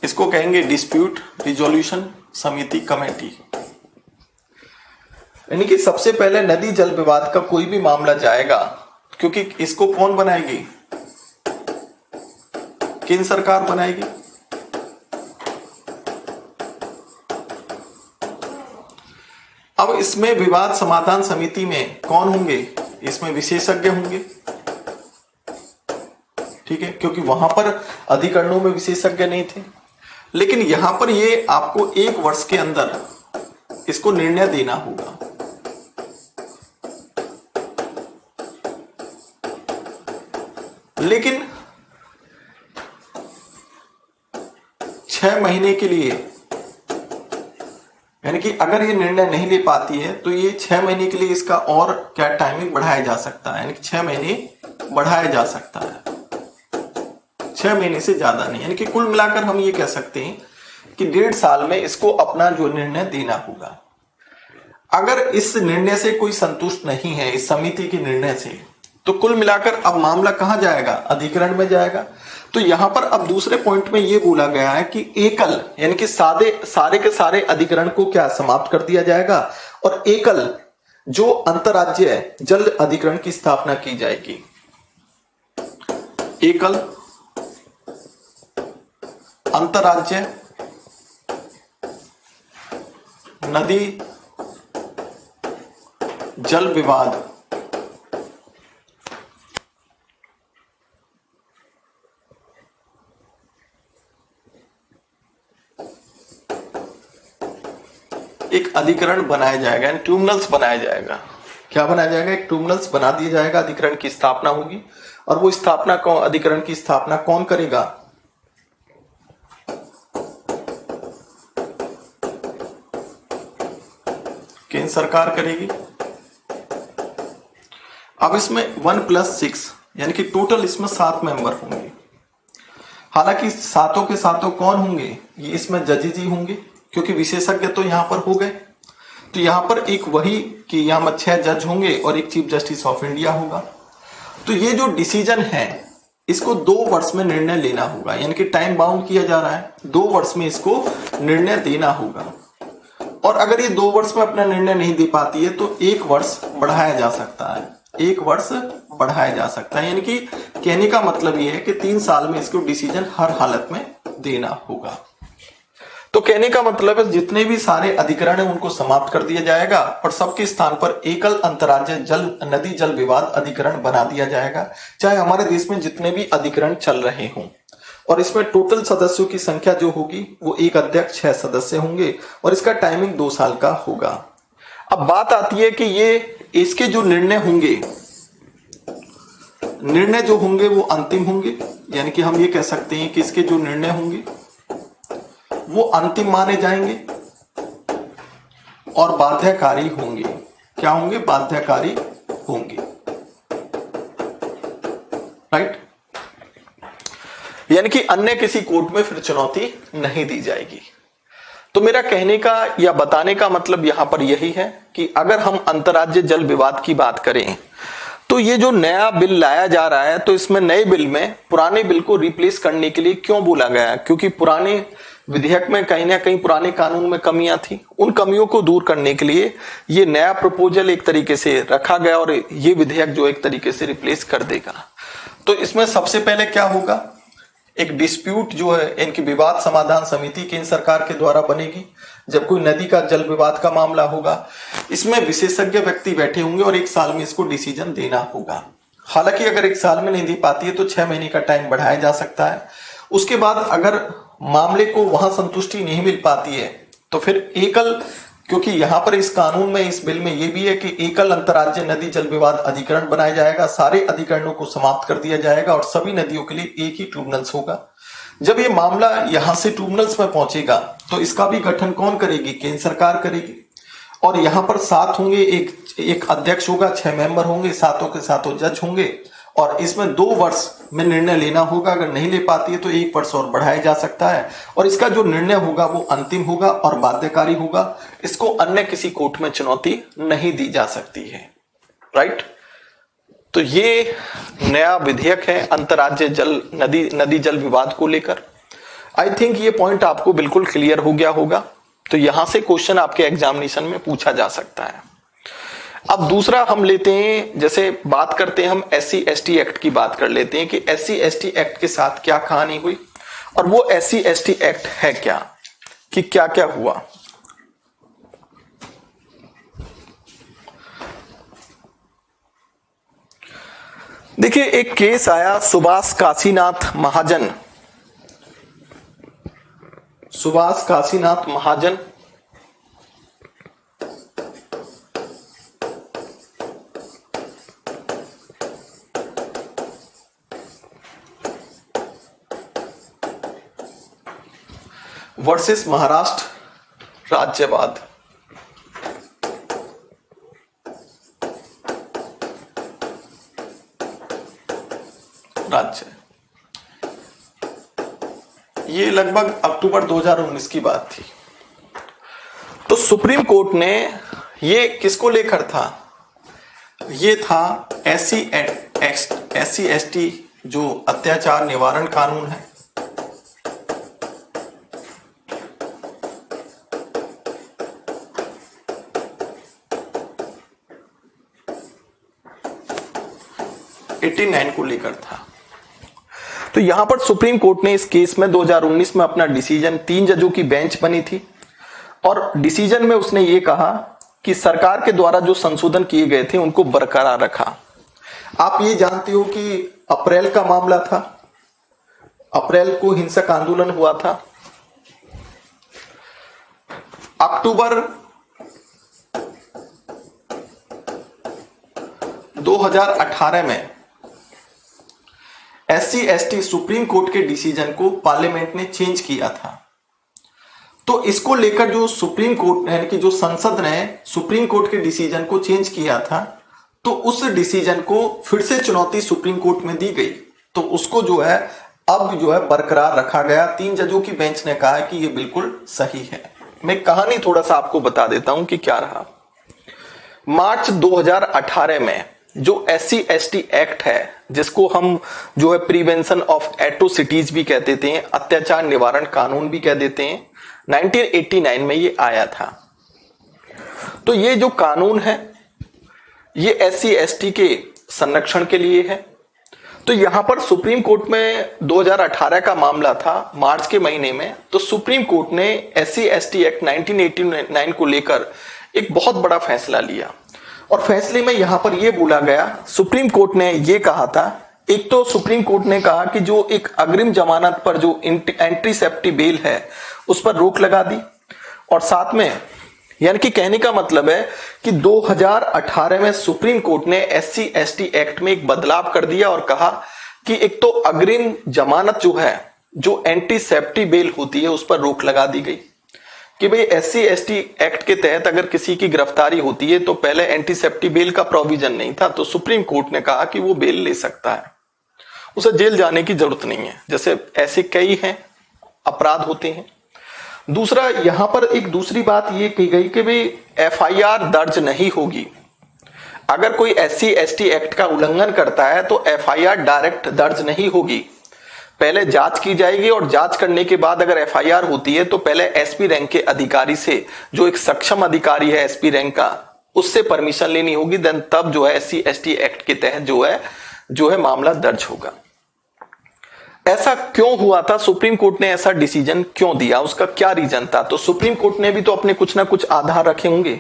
[SPEAKER 1] इसको कहेंगे डिस्प्यूट रिजोल्यूशन समिति कमेटी। यानी कि सबसे पहले नदी जल विवाद का कोई भी मामला जाएगा, क्योंकि इसको कौन बनाएगी? केंद्र सरकार बनाएगी। अब इसमें विवाद समाधान समिति में कौन होंगे? इसमें विशेषज्ञ होंगे, ठीक है, क्योंकि वहां पर अधिकरणों में विशेषज्ञ नहीं थे। लेकिन यहां पर ये आपको 1 वर्ष के अंदर इसको निर्णय देना होगा। लेकिन 6 महीने के लिए, यानी कि अगर ये निर्णय नहीं ले पाती है तो ये 6 महीने के लिए इसका और क्या टाइमिंग बढ़ाया जा सकता है, यानी कि 6 महीने बढ़ाया जा सकता है, 6 महीने से ज्यादा नहीं। यानी कि कुल मिलाकर हम ये कह सकते हैं कि 1.5 साल में इसको अपना जो निर्णय देना होगा। अगर इस निर्णय से कोई संतुष्ट नहीं है, इस समिति के निर्णय से, तो कुल मिलाकर अब मामला कहां जाएगा, अधिकरण में जाएगा। तो यहां पर अब दूसरे पॉइंट में यह बोला गया है कि एकल यानी कि सारे के सारे अधिकरण को क्या समाप्त कर दिया जाएगा और एकल जो अंतरराज्य जल अधिकरण की स्थापना की जाएगी। एकल अंतरराज्य नदी जल विवाद एक अधिकरण बनाया जाएगा, ट्रिब्यूनल्स बनाया जाएगा। क्या बनाया जाएगा, एक ट्रिब्यूनल्स बना दिया जाएगा, अधिकरण की स्थापना होगी। और वो स्थापना अधिकरण की स्थापना कौन करेगा, केंद्र सरकार करेगी। अब इसमें 1+6 यानी कि टोटल इसमें 7 मेंबर होंगे। हालांकि सातों के सातों कौन होंगे, ये इसमें जजेस ही होंगे क्योंकि विशेषज्ञ तो यहां पर हो गए। तो यहां पर एक वही कि यहां पर 6 जज होंगे और एक चीफ जस्टिस ऑफ इंडिया होगा। तो ये जो डिसीजन है इसको 2 वर्ष में निर्णय लेना होगा, यानी कि टाइम बाउंड किया जा रहा है, 2 वर्ष में इसको निर्णय देना होगा। और अगर ये 2 वर्ष में अपना निर्णय नहीं दे पाती है तो 1 वर्ष बढ़ाया जा सकता है, 1 वर्ष बढ़ाया जा सकता है। यानी कि कहने का मतलब ये है कि 3 साल में इसको डिसीजन हर हालत में देना होगा। तो कहने का मतलब है जितने भी सारे अधिकरण है उनको समाप्त कर दिया जाएगा और सबके स्थान पर एकल अंतरराज्य नदी जल विवाद अधिकरण बना दिया जाएगा, चाहे हमारे देश में जितने भी अधिकरण चल रहे हों। और इसमें टोटल सदस्यों की संख्या जो होगी वो एक अध्यक्ष 6 सदस्य होंगे और इसका टाइमिंग 2 साल का होगा। अब बात आती है कि ये इसके जो निर्णय होंगे, निर्णय जो होंगे वो अंतिम होंगे, यानी कि हम ये कह सकते हैं कि इसके जो निर्णय होंगे वो अंतिम माने जाएंगे और बाध्यकारी होंगे। क्या होंगे, बाध्यकारी होंगे, राइट। यानी कि अन्य किसी कोर्ट में फिर चुनौती नहीं दी जाएगी। तो मेरा कहने का या बताने का मतलब यहां पर यही है कि अगर हम अंतरराज्य जल विवाद की बात करें तो ये जो नया बिल लाया जा रहा है तो इसमें नए बिल में पुराने बिल को रिप्लेस करने के लिए क्यों बोला गया, क्योंकि पुराने विधेयक में कहीं ना कहीं पुराने कानून में कमियां थी। उन कमियों को दूर करने के लिए ये नया प्रपोजल एक तरीके से रखा गया और ये विधेयक जो एक तरीके से रिप्लेस कर देगा। तो इसमें सबसे पहले क्या होगा, एक डिस्प्यूट जो है इनकी विवाद समाधान समिति केंद्र सरकार के द्वारा बनेगी। जब कोई नदी का जल विवाद का मामला होगा इसमें विशेषज्ञ व्यक्ति बैठे होंगे और 1 साल में इसको डिसीजन देना होगा। हालांकि अगर 1 साल में नहीं दे पाती है तो 6 महीने का टाइम बढ़ाया जा सकता है। उसके बाद अगर मामले को वहां संतुष्टि नहीं मिल पाती है तो फिर एकल, क्योंकि यहां पर इस कानून में इस बिल में यह भी है कि एकल अंतरराज्य नदी जल विवाद अधिकरण बनाया जाएगा, सारे अधिकरणों को समाप्त कर दिया जाएगा और सभी नदियों के लिए एक ही ट्रिब्यूनल्स होगा। जब ये मामला यहां से ट्रिब्यूनल्स में पहुंचेगा तो इसका भी गठन कौन करेगी, केंद्र सरकार करेगी। और यहां पर 7 होंगे, एक अध्यक्ष होगा, 6 मेंबर होंगे, सातों के सातों जज होंगे और इसमें 2 वर्ष में निर्णय लेना होगा। अगर नहीं ले पाती है तो 1 वर्ष और बढ़ाया जा सकता है और इसका जो निर्णय होगा वो अंतिम होगा और बाध्यकारी होगा। इसको अन्य किसी कोर्ट में चुनौती नहीं दी जा सकती है, राइट। तो ये नया विधेयक है अंतरराज्य जल नदी जल विवाद को लेकर। आई थिंक ये पॉइंट आपको बिल्कुल क्लियर हो गया होगा। तो यहां से क्वेश्चन आपके एग्जामिनेशन में पूछा जा सकता है। अब दूसरा हम लेते हैं, जैसे बात करते हैं हम SC/ST एक्ट की बात कर लेते हैं कि SC/ST एक्ट के साथ क्या कहानी हुई और वो SC/ST एक्ट है क्या, कि क्या क्या हुआ। देखिए एक केस आया सुभाष काशीनाथ महाजन वर्सेस महाराष्ट्र राज्यवाद। राज्य। ये लगभग अक्टूबर 2019 की बात थी। तो सुप्रीम कोर्ट ने ये किसको लेकर था? ये था SC ST जो अत्याचार निवारण कानून है, को लेकर था। तो यहां पर सुप्रीम कोर्ट ने इस केस में 2019 में अपना डिसीजन 3 जजों की बेंच बनी थी और डिसीजन में उसने ये कहा कि सरकार के द्वारा जो संशोधन किए गए थे उनको बरकरार रखा। आप ये जानते हो कि अप्रैल का मामला था, अप्रैल को हिंसक आंदोलन हुआ था। अक्टूबर 2018 में SC ST सुप्रीम कोर्ट के डिसीजन को पार्लियामेंट ने चेंज किया था। तो इसको लेकर जो सुप्रीम कोर्ट यानी कि जो संसद ने सुप्रीम कोर्ट के डिसीजन को चेंज किया था, तो उस डिसीजन को फिर से चुनौती सुप्रीम कोर्ट में दी गई। तो उसको जो है अब जो है बरकरार रखा गया। 3 जजों की बेंच ने कहा कि ये बिल्कुल सही है। मैं कहानी थोड़ा सा आपको बता देता हूं कि क्या रहा। मार्च 2018 में जो SC ST एक्ट है, जिसको हम जो है प्रिवेंशन ऑफ एट्रोसिटीज भी कहते थे, अत्याचार निवारण कानून भी कह देते हैं, 1989 में ये आया था। तो ये जो कानून है ये SC ST के संरक्षण के लिए है। तो यहां पर सुप्रीम कोर्ट में 2018 का मामला था मार्च के महीने में। तो सुप्रीम कोर्ट ने SC ST एक्ट 1989 को लेकर एक बहुत बड़ा फैसला लिया और फैसले में यहां पर यह बोला गया, सुप्रीम कोर्ट ने यह कहा था, एक तो सुप्रीम कोर्ट ने कहा कि जो एक अग्रिम जमानत पर जो एंटीसेप्टी बेल है उस पर रोक लगा दी। और साथ में यानी कि कहने का मतलब है कि 2018 में सुप्रीम कोर्ट ने SC ST एक्ट में एक बदलाव कर दिया और कहा कि एक तो अग्रिम जमानत जो है, जो एंटीसेप्टी बेल होती है, उस पर रोक लगा दी गई कि भाई SC ST एक्ट के तहत अगर किसी की गिरफ्तारी होती है तो पहले एंटीसेप्टी बेल का प्रोविजन नहीं था। तो सुप्रीम कोर्ट ने कहा कि वो बेल ले सकता है, उसे जेल जाने की जरूरत नहीं है। जैसे ऐसे कई हैं अपराध होते हैं। दूसरा, यहां पर एक दूसरी बात ये कही गई कि भाई FIR दर्ज नहीं होगी। अगर कोई SC ST एक्ट का उल्लंघन करता है तो FIR डायरेक्ट दर्ज नहीं होगी, पहले जांच की जाएगी और जांच करने के बाद अगर FIR होती है तो पहले SP रैंक के अधिकारी से, जो एक सक्षम अधिकारी है SP रैंक का, उससे परमिशन लेनी होगी। देन तब जो है SC ST एक्ट के तहत जो है मामला दर्ज होगा। ऐसा क्यों हुआ था? सुप्रीम कोर्ट ने ऐसा डिसीजन क्यों दिया? उसका क्या रीजन था? तो सुप्रीम कोर्ट ने भी तो अपने कुछ ना कुछ आधार रखे होंगे।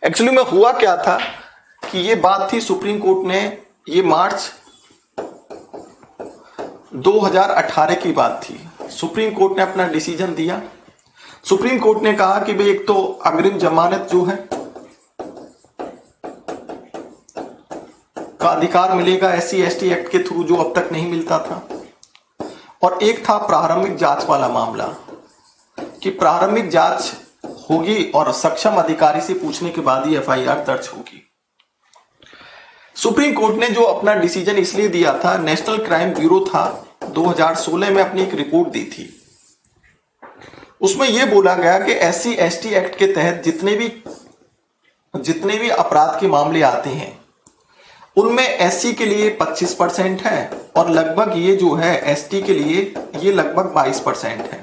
[SPEAKER 1] एक्चुअली में हुआ क्या था कि ये बात थी, सुप्रीम कोर्ट ने, ये मार्च 2018 की बात थी। सुप्रीम कोर्ट ने अपना डिसीजन दिया। सुप्रीम कोर्ट ने कहा कि भाई एक तो अग्रिम जमानत जो है का अधिकार मिलेगा SC ST एक्ट के थ्रू, जो अब तक नहीं मिलता था। और एक था प्रारंभिक जांच वाला मामला कि प्रारंभिक जांच होगी और सक्षम अधिकारी से पूछने के बाद ही FIR दर्ज होगी। सुप्रीम कोर्ट ने जो अपना डिसीजन इसलिए दिया था, नेशनल क्राइम ब्यूरो था 2016 में अपनी एक रिपोर्ट दी थी। उसमें यह बोला गया कि SC ST एक्ट के तहत जितने भी अपराध के मामले आते हैं उनमें SC के लिए 25% है और लगभग ये जो है ST के लिए ये लगभग 22% है।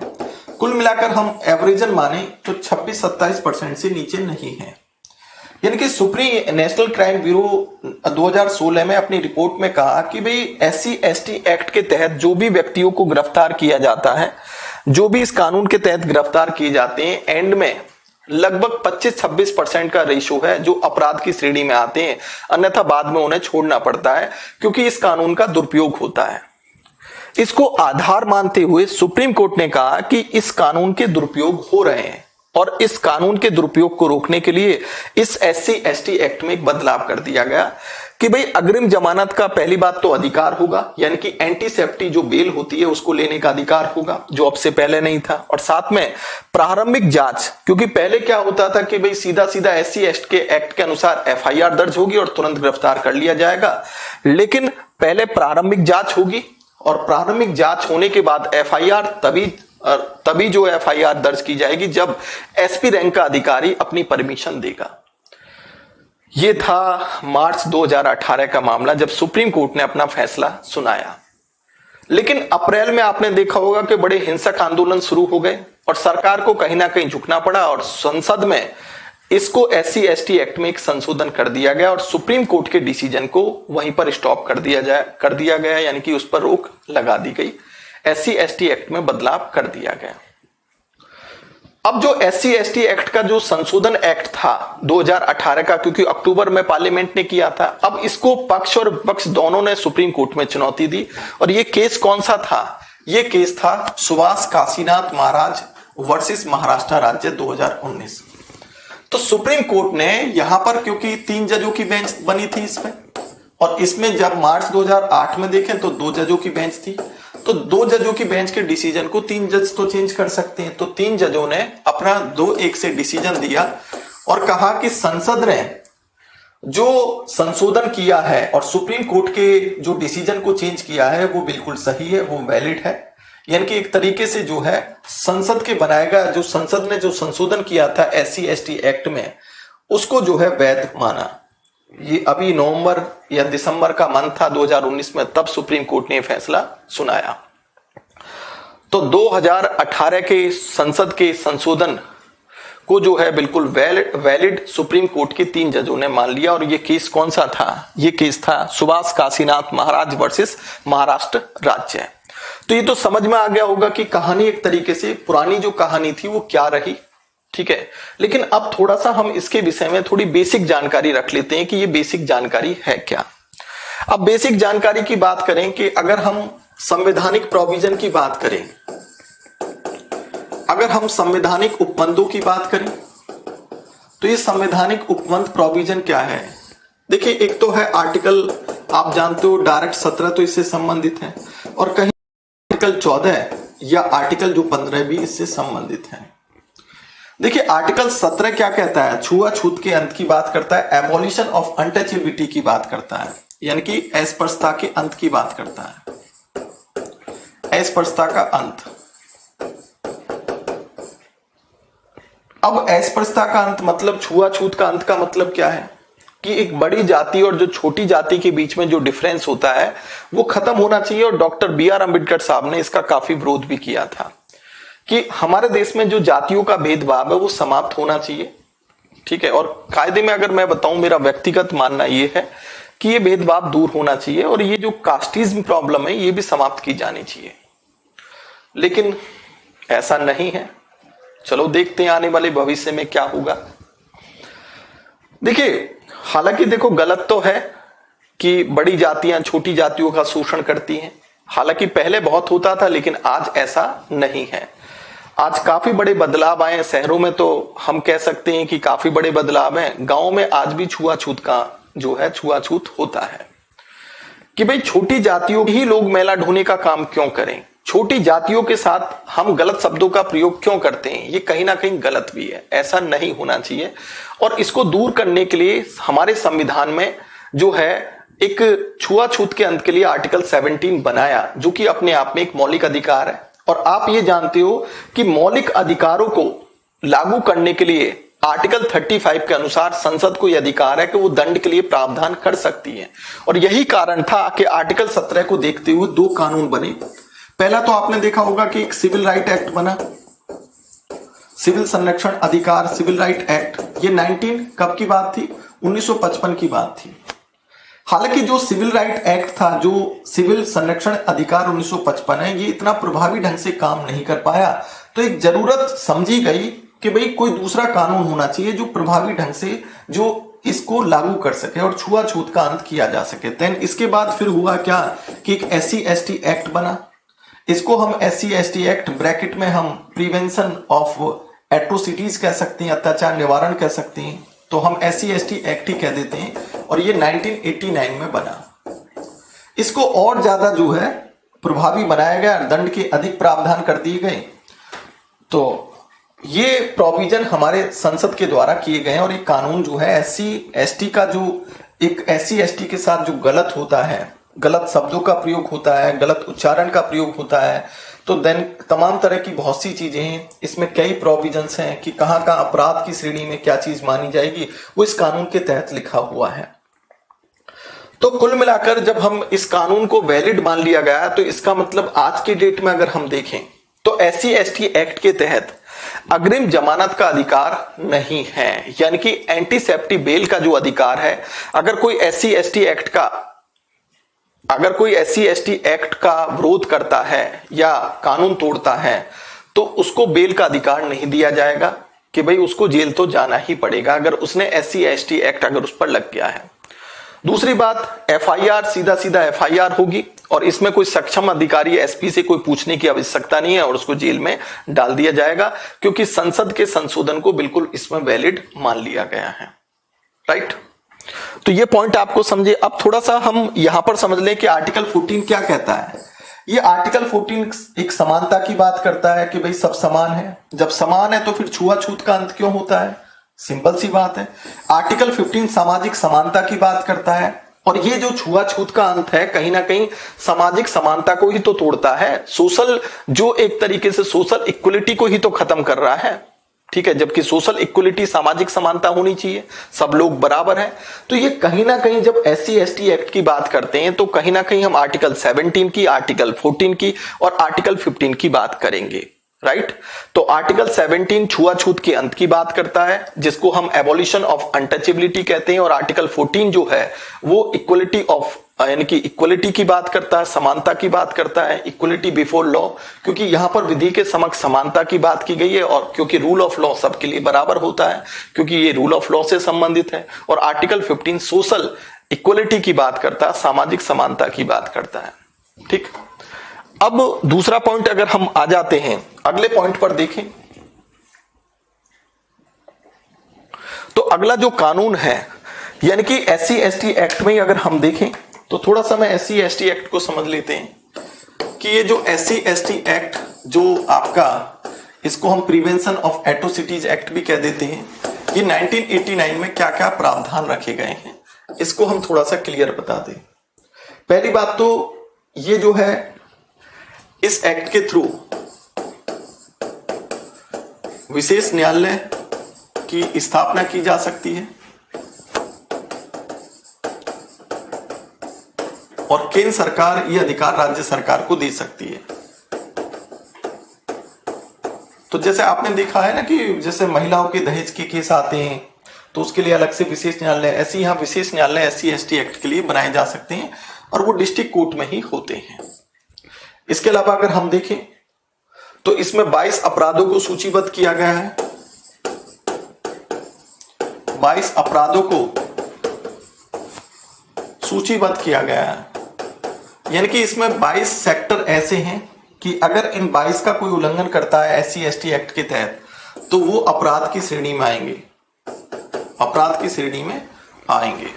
[SPEAKER 1] कुल मिलाकर हम एवरेजन माने तो 26-27% से नीचे नहीं है। यानी कि सुप्रीम नेशनल क्राइम ब्यूरो 2016 में अपनी रिपोर्ट में कहा कि भाई SC ST एक्ट के तहत जो भी व्यक्तियों को गिरफ्तार किया जाता है, जो भी इस कानून के तहत गिरफ्तार किए जाते हैं, एंड में लगभग 25-26% का रेशो है जो अपराध की श्रेणी में आते हैं, अन्यथा बाद में उन्हें छोड़ना पड़ता है क्योंकि इस कानून का दुरुपयोग होता है। इसको आधार मानते हुए सुप्रीम कोर्ट ने कहा कि इस कानून के दुरुपयोग हो रहे हैं और इस कानून के दुरुपयोग को रोकने के लिए इस SC ST एक्ट में एक बदलाव कर दिया गया कि भाई अग्रिम जमानत का पहली बात तो अधिकार होगा, यानी कि एंटीसेप्टी जो बेल होती है उसको लेने का अधिकार होगा, जो अब से पहले नहीं था। और साथ में प्रारंभिक जांच, क्योंकि पहले क्या होता था कि भाई सीधा सीधा SC ST के एक्ट के अनुसार FIR दर्ज होगी और तुरंत गिरफ्तार कर लिया जाएगा, लेकिन पहले प्रारंभिक जांच होगी और प्रारंभिक जांच होने के बाद एफआईआर तभी जो एफआईआर दर्ज की जाएगी जब एसपी रैंक का अधिकारी अपनी परमिशन देगा। यह था मार्च 2018 का मामला जब सुप्रीम कोर्ट ने अपना फैसला सुनाया। लेकिन अप्रैल में आपने देखा होगा कि बड़े हिंसक आंदोलन शुरू हो गए और सरकार को कहीं ना कहीं झुकना पड़ा और संसद में इसको SC/ST एक्ट में एक संशोधन कर दिया गया और सुप्रीम कोर्ट के डिसीजन को वहीं पर स्टॉप कर दिया गया, यानी कि उस पर रोक लगा दी गई। SC/ST एक्ट में बदलाव कर दिया गया। अब जो SC/ST एक्ट का जो संशोधन एक्ट था 2018 का, क्योंकि अक्टूबर में पार्लियामेंट ने किया था, अब इसको पक्ष और विपक्ष दोनों ने सुप्रीम कोर्ट में चुनौती दी। और ये केस कौन सा था? ये केस था सुभाष काशीनाथ महाराज वर्सेस महाराष्ट्र राज्य 2019। तो सुप्रीम कोर्ट ने यहां पर, क्योंकि 3 जजों की बेंच बनी थी इसमें, और इसमें जब मार्च 2008 में देखें तो 2 जजों की बेंच थी, तो 2 जजों की बेंच के डिसीजन को 3 जज तो चेंज कर सकते हैं। तो 3 जजों ने अपना 2-1 से डिसीजन दिया और कहा कि संसद ने जो संशोधन किया है और सुप्रीम कोर्ट के जो डिसीजन को चेंज किया है वो बिल्कुल सही है, वो वैलिड है। यानी कि एक तरीके से जो है संसद के बनाएगा, जो संसद ने जो संशोधन किया था SC/ST एक्ट में, उसको जो है वैध माना। ये अभी नवंबर या दिसंबर का मंथ था 2019 में, तब सुप्रीम कोर्ट ने फैसला सुनाया। तो 2018 के संसद के संशोधन को जो है बिल्कुल वैलिड सुप्रीम कोर्ट के 3 जजों ने मान लिया। और ये केस कौन सा था? ये केस था सुभाष काशीनाथ महाराज वर्सेस महाराष्ट्र राज्य। तो ये तो समझ में आ गया होगा कि कहानी एक तरीके से पुरानी जो कहानी थी वो क्या रही, ठीक है। लेकिन अब थोड़ा सा हम इसके विषय में थोड़ी बेसिक जानकारी रख लेते हैं कि ये बेसिक जानकारी है क्या। अब बेसिक जानकारी की बात करें कि अगर हम संवैधानिक प्रोविजन की बात करें, अगर हम संवैधानिक उपबंधों की बात करें, तो ये संवैधानिक उपबंध प्रोविजन क्या है? देखिए, एक तो है आर्टिकल, आप जानते हो डायरेक्ट 17 तो इससे संबंधित है, और कहीं आर्टिकल 14 या आर्टिकल जो 15 भी इससे संबंधित है। देखिए, आर्टिकल 17 क्या कहता है? छुआछूत के अंत की बात करता है, एबॉलिशन ऑफ अनटचेबिलिटी की बात करता है, यानी कि अस्पृश्यता के अंत की बात करता है, अस्पृश्यता का अंत। अब अस्पृश्यता का अंत मतलब, छुआछूत का अंत का मतलब क्या है? कि एक बड़ी जाति और जो छोटी जाति के बीच में जो डिफरेंस होता है वो खत्म होना चाहिए। और डॉक्टर BR अम्बेडकर साहब ने इसका काफी विरोध भी किया था कि हमारे देश में जो जातियों का भेदभाव है वो समाप्त होना चाहिए, ठीक है। और कायदे में अगर मैं बताऊं, मेरा व्यक्तिगत मानना ये है कि ये भेदभाव दूर होना चाहिए और ये जो कास्टिज्म प्रॉब्लम है ये भी समाप्त की जानी चाहिए। लेकिन ऐसा नहीं है। चलो देखते हैं आने वाले भविष्य में क्या होगा। देखिए, हालांकि देखो, गलत तो है कि बड़ी जातियां छोटी जातियों का शोषण करती हैं। हालांकि पहले बहुत होता था, लेकिन आज ऐसा नहीं है। आज काफी बड़े बदलाव आए हैं। शहरों में तो हम कह सकते हैं कि काफी बड़े बदलाव हैं। गांव में आज भी छुआछूत का जो है छुआछूत होता है कि भाई छोटी जातियों ही लोग मैला ढोने का काम क्यों करें। छोटी जातियों के साथ हम गलत शब्दों का प्रयोग क्यों करते हैं, ये कहीं ना कहीं गलत भी है। ऐसा नहीं होना चाहिए। और इसको दूर करने के लिए हमारे संविधान में जो है एक छुआछूत के अंत के लिए आर्टिकल 17 बनाया, जो कि अपने आप में एक मौलिक अधिकार है। और आप ये जानते हो कि मौलिक अधिकारों को लागू करने के लिए आर्टिकल 35 के अनुसार संसद को यह अधिकार है कि वो दंड के लिए प्रावधान कर सकती है। और यही कारण था कि आर्टिकल 17 को देखते हुए 2 कानून बने। पहला तो आपने देखा होगा कि एक सिविल राइट एक्ट बना, सिविल संरक्षण अधिकार सिविल राइट एक्ट। ये 19 कब की बात थी? 1955 की बात थी। हालांकि जो सिविल राइट एक्ट था, जो सिविल संरक्षण अधिकार 1955 है, ये इतना प्रभावी ढंग से काम नहीं कर पाया। तो एक जरूरत समझी गई कि भाई कोई दूसरा कानून होना चाहिए जो प्रभावी ढंग से जो इसको लागू कर सके और छुआछूत का अंत किया जा सके। देन इसके बाद फिर हुआ क्या कि एक SC/ST एक्ट बना। इसको हम SC/ST एक्ट ब्रैकेट में हम प्रिवेंशन ऑफ एट्रोसिटीज कह सकते हैं, अत्याचार निवारण कह सकते हैं, तो हम SC/ST एक्ट ही कह देते हैं। और ये 1989 में बना। इसको और ज्यादा जो है प्रभावी बनाया गया, दंड के अधिक प्रावधान कर दिए गए। तो ये प्रोविजन हमारे संसद के द्वारा किए गए और एक कानून जो है SC/ST का, जो एक SC/ST के साथ जो गलत होता है, गलत शब्दों का प्रयोग होता है, गलत उच्चारण का प्रयोग होता है, तो देन तमाम तरह की बहुत सी चीजें हैं। इसमें कई प्रोविजंस हैं कि कहाँ कहाँ अपराध की श्रेणी में क्या चीज मानी जाएगी, वो इस कानून के तहत लिखा हुआ है। तो कुल मिलाकर जब हम इस कानून को वैलिड मान लिया गया, तो इसका मतलब आज की डेट में अगर हम देखें तो SC/ST एक्ट के तहत अग्रिम जमानत का अधिकार नहीं है, यानी कि एंटी सेफ्टी बेल का जो अधिकार है, अगर कोई SC/ST एक्ट का विरोध करता है या कानून तोड़ता है, तो उसको बेल का अधिकार नहीं दिया जाएगा कि भाई उसको जेल तो जाना ही पड़ेगा अगर उसने SC/ST एक्ट अगर उस पर लग गया है। दूसरी बात, FIR सीधा सीधा FIR होगी और इसमें कोई सक्षम अधिकारी SP से कोई पूछने की आवश्यकता नहीं है और उसको जेल में डाल दिया जाएगा, क्योंकि संसद के संशोधन को बिल्कुल इसमें वैलिड मान लिया गया है। राइट, तो ये पॉइंट आपको समझे। अब थोड़ा सा हम यहां पर समझ लें कि आर्टिकल 14 क्या कहता है। ये आर्टिकल 14 एक समानता की बात करता है कि भाई सब समान है। जब समान है तो फिर छुआछूत का अंत क्यों होता है, सिंपल सी बात है। आर्टिकल 15 सामाजिक समानता की बात करता है और ये जो छुआछूत का अंत है कहीं ना कहीं सामाजिक समानता को ही तो तोड़ता है, सोशल जो एक तरीके से सोशल इक्वलिटी को ही तो खत्म कर रहा है। ठीक है, जबकि सोशल इक्वलिटी सामाजिक समानता होनी चाहिए, सब लोग बराबर हैं। तो ये कहीं ना कहीं जब SC/ST एक्ट की बात करते हैं तो कहीं ना कहीं हम आर्टिकल 17 की, आर्टिकल 14 की और आर्टिकल 15 की बात करेंगे। राइट, तो आर्टिकल 17 छुआछूत के अंत की बात करता है जिसको हम एबॉलिशन ऑफ अनटचेबिलिटी कहते हैं, और आर्टिकल 14 जो है वो इक्वलिटी ऑफ यानी कि इक्वलिटी की बात करता है, समानता की बात करता है, इक्वलिटी बिफोर लॉ, क्योंकि यहां पर विधि के समक्ष समानता की बात की गई है और क्योंकि रूल ऑफ लॉ सबके लिए बराबर होता है, क्योंकि ये रूल ऑफ लॉ से संबंधित है। और आर्टिकल 15 सोशल इक्वलिटी की बात करता है, सामाजिक समानता की बात करता है। ठीक, अब दूसरा पॉइंट अगर हम आ जाते हैं अगले पॉइंट पर देखें, तो अगला जो कानून है यानी कि SC/ST एक्ट में अगर हम देखें तो थोड़ा सा मैं SC/ST एक्ट को समझ लेते हैं कि ये जो SC/ST एक्ट जो आपका, इसको हम प्रिवेंशन ऑफ एट्रोसिटीज एक्ट भी कह देते हैं, ये 1989 में क्या क्या प्रावधान रखे गए हैं इसको हम थोड़ा सा क्लियर बता दें। पहली बात तो ये जो है इस एक्ट के थ्रू विशेष न्यायालय की स्थापना की जा सकती है और केंद्र सरकार ये अधिकार राज्य सरकार को दे सकती है। तो जैसे आपने देखा है ना कि जैसे महिलाओं के दहेज के केस आते हैं तो उसके लिए अलग से विशेष न्यायालय, ऐसे यहां विशेष न्यायालय SC/ST एक्ट के लिए बनाए जा सकते हैं और वो डिस्ट्रिक्ट कोर्ट में ही होते हैं। इसके अलावा अगर हम देखें तो इसमें 22 अपराधों को सूचीबद्ध किया गया है। 22 अपराधों को सूचीबद्ध किया गया है, यानी कि इसमें 22 सेक्टर ऐसे हैं कि अगर इन 22 का कोई उल्लंघन करता है SC/ST एक्ट के तहत तो वो अपराध की श्रेणी में आएंगे, अपराध की श्रेणी में आएंगे।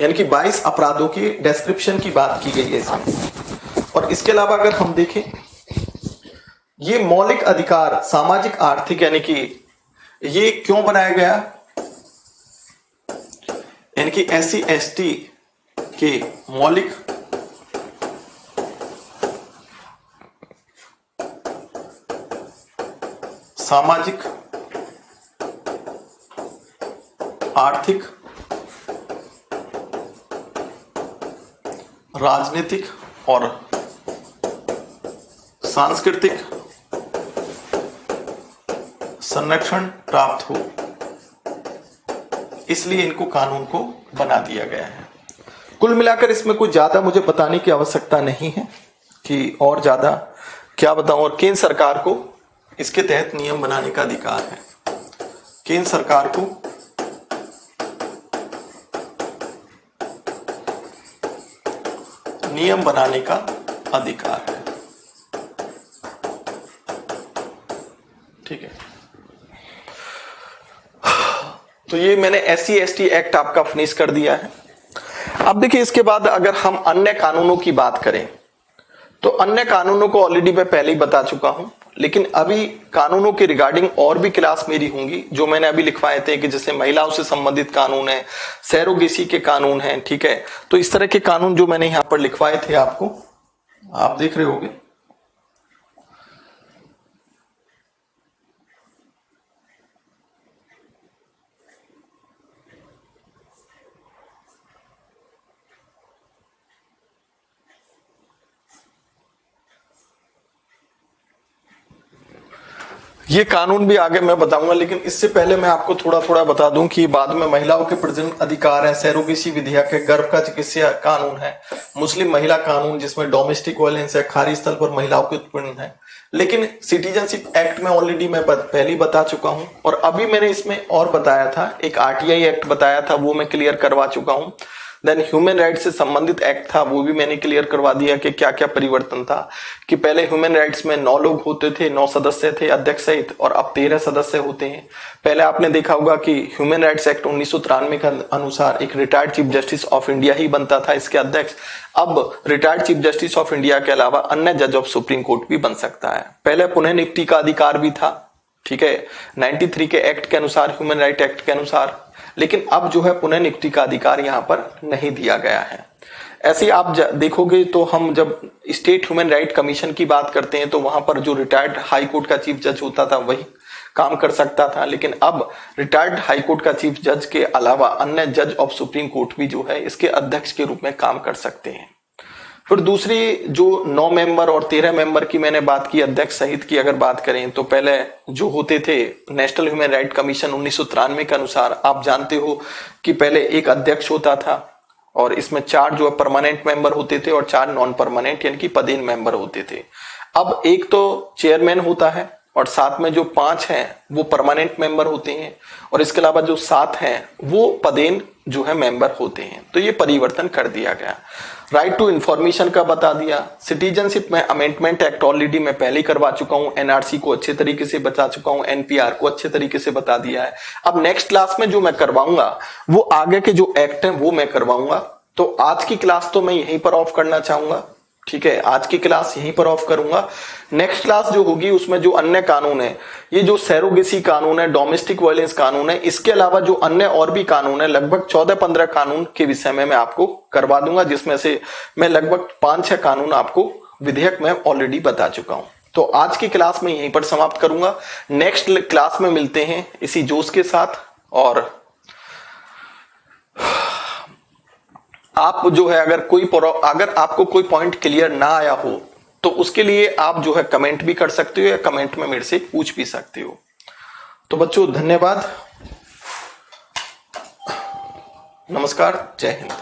[SPEAKER 1] यानी कि 22 अपराधों की डिस्क्रिप्शन की बात की गई है इसमें। और इसके अलावा अगर हम देखें ये मौलिक अधिकार सामाजिक आर्थिक यानी कि ये क्यों बनाया गया, यानी कि SC/ST के मौलिक सामाजिक आर्थिक राजनीतिक और सांस्कृतिक संरक्षण प्राप्त हो, इसलिए इनको कानून को बना दिया गया है। कुल मिलाकर इसमें कुछ ज्यादा मुझे बताने की आवश्यकता नहीं है कि और ज्यादा क्या बताऊं। और केंद्र सरकार को इसके तहत नियम बनाने का अधिकार है, केंद्र सरकार को नियम बनाने का अधिकार है। ठीक है, तो ये मैंने SC/ST एक्ट आपका फिनिश कर दिया है। अब देखिए इसके बाद अगर हम अन्य कानूनों की बात करें तो अन्य कानूनों को ऑलरेडी मैं पहले ही बता चुका हूं, लेकिन अभी कानूनों के रिगार्डिंग और भी क्लास मेरी होंगी जो मैंने अभी लिखवाए थे, कि जैसे महिलाओं से संबंधित कानून है, सैरोगेसी के कानून हैं, ठीक है। तो इस तरह के कानून जो मैंने यहाँ पर लिखवाए थे आपको, आप देख रहे होंगे। ये कानून भी आगे मैं बताऊंगा, लेकिन इससे पहले मैं आपको थोड़ा थोड़ा बता दूं कि बाद में महिलाओं के प्रजनन अधिकार है, सैरोगेसी विधेयक है, गर्भ का चिकित्सा कानून है, मुस्लिम महिला कानून जिसमें डोमेस्टिक वायलेंस है, खाड़ी स्थल पर महिलाओं के उत्पीड़न है। लेकिन सिटीजनशिप एक्ट में ऑलरेडी मैं पहले ही बता चुका हूं, और अभी मैंने इसमें और बताया था, एक आरटीआई एक्ट बताया था, वो मैं क्लियर करवा चुका हूं। देन ह्यूमन राइट्स से संबंधित एक्ट था, वो भी मैंने क्लियर करवा दिया कि क्या क्या परिवर्तन था। कि पहले ह्यूमन राइट्स में 9 लोग होते थे, 9 सदस्य थे अध्यक्ष सहित, और अब 13 सदस्य होते हैं। पहले आपने देखा होगा कि ह्यूमन राइट्स एक्ट 1993 के अनुसार एक retired chief justice of India ही बनता था इसके अध्यक्ष। अब retired chief justice of India के अलावा अन्य जज ऑफ सुप्रीम कोर्ट भी बन सकता है। पहले पुनः नियुक्ति का अधिकार भी था, ठीक है, 93 के एक्ट के अनुसार, ह्यूमन राइट एक्ट के अनुसार। लेकिन अब जो है पुनः नियुक्ति का अधिकार यहां पर नहीं दिया गया है। ऐसे ही आप देखोगे तो हम जब स्टेट ह्यूमन राइट कमीशन की बात करते हैं तो वहां पर जो रिटायर्ड हाई कोर्ट का चीफ जज होता था वही काम कर सकता था, लेकिन अब रिटायर्ड हाई कोर्ट का चीफ जज के अलावा अन्य जज ऑफ सुप्रीम कोर्ट भी जो है इसके अध्यक्ष के रूप में काम कर सकते हैं। फिर दूसरी जो 9 मेंबर और 13 मेंबर की मैंने बात की अध्यक्ष सहित की अगर बात करें, तो पहले जो होते थे नेशनल ह्यूमन राइट कमीशन 1993 के अनुसार, आप जानते हो कि पहले एक अध्यक्ष होता था और इसमें 4 जो परमानेंट मेंबर होते थे और 4 नॉन परमानेंट यानी कि पदेन मेंबर होते थे। अब एक तो चेयरमैन होता है और साथ में जो 5 हैं वो परमानेंट मेंबर होते हैं, और इसके अलावा जो 7 हैं वो पदेन जो है मेंबर होते हैं। तो ये परिवर्तन कर दिया गया। राइट टू इंफॉर्मेशन का बता दिया। सिटीजनशिप में अमेंडमेंट एक्ट ऑलरेडी मैं पहले ही करवा चुका हूं, एनआरसी को अच्छे तरीके से बता चुका हूं, एनपीआर को अच्छे तरीके से बता दिया है। अब नेक्स्ट क्लास में जो मैं करवाऊंगा वो आगे के जो एक्ट हैं वो मैं करवाऊंगा। तो आज की क्लास तो मैं यहीं पर ऑफ करना चाहूंगा, ठीक है, आज की क्लास यहीं पर ऑफ करूंगा। नेक्स्ट क्लास जो होगी उसमें जो अन्य कानून है, ये जो सैरोगेसी कानून है, डोमेस्टिक वायलेंस कानून है, इसके अलावा जो अन्य और भी कानून है, लगभग 14-15 कानून के विषय में मैं आपको करवा दूंगा, जिसमें से मैं लगभग 5-6 कानून आपको विधेयक में ऑलरेडी बता चुका हूं। तो आज की क्लास में यहीं पर समाप्त करूंगा। नेक्स्ट क्लास में मिलते हैं इसी जोश के साथ। और आप जो है अगर आपको कोई पॉइंट क्लियर ना आया हो तो उसके लिए आप जो है कमेंट भी कर सकते हो या कमेंट में मेरे से पूछ भी सकते हो। तो बच्चों धन्यवाद, नमस्कार, जय हिंद।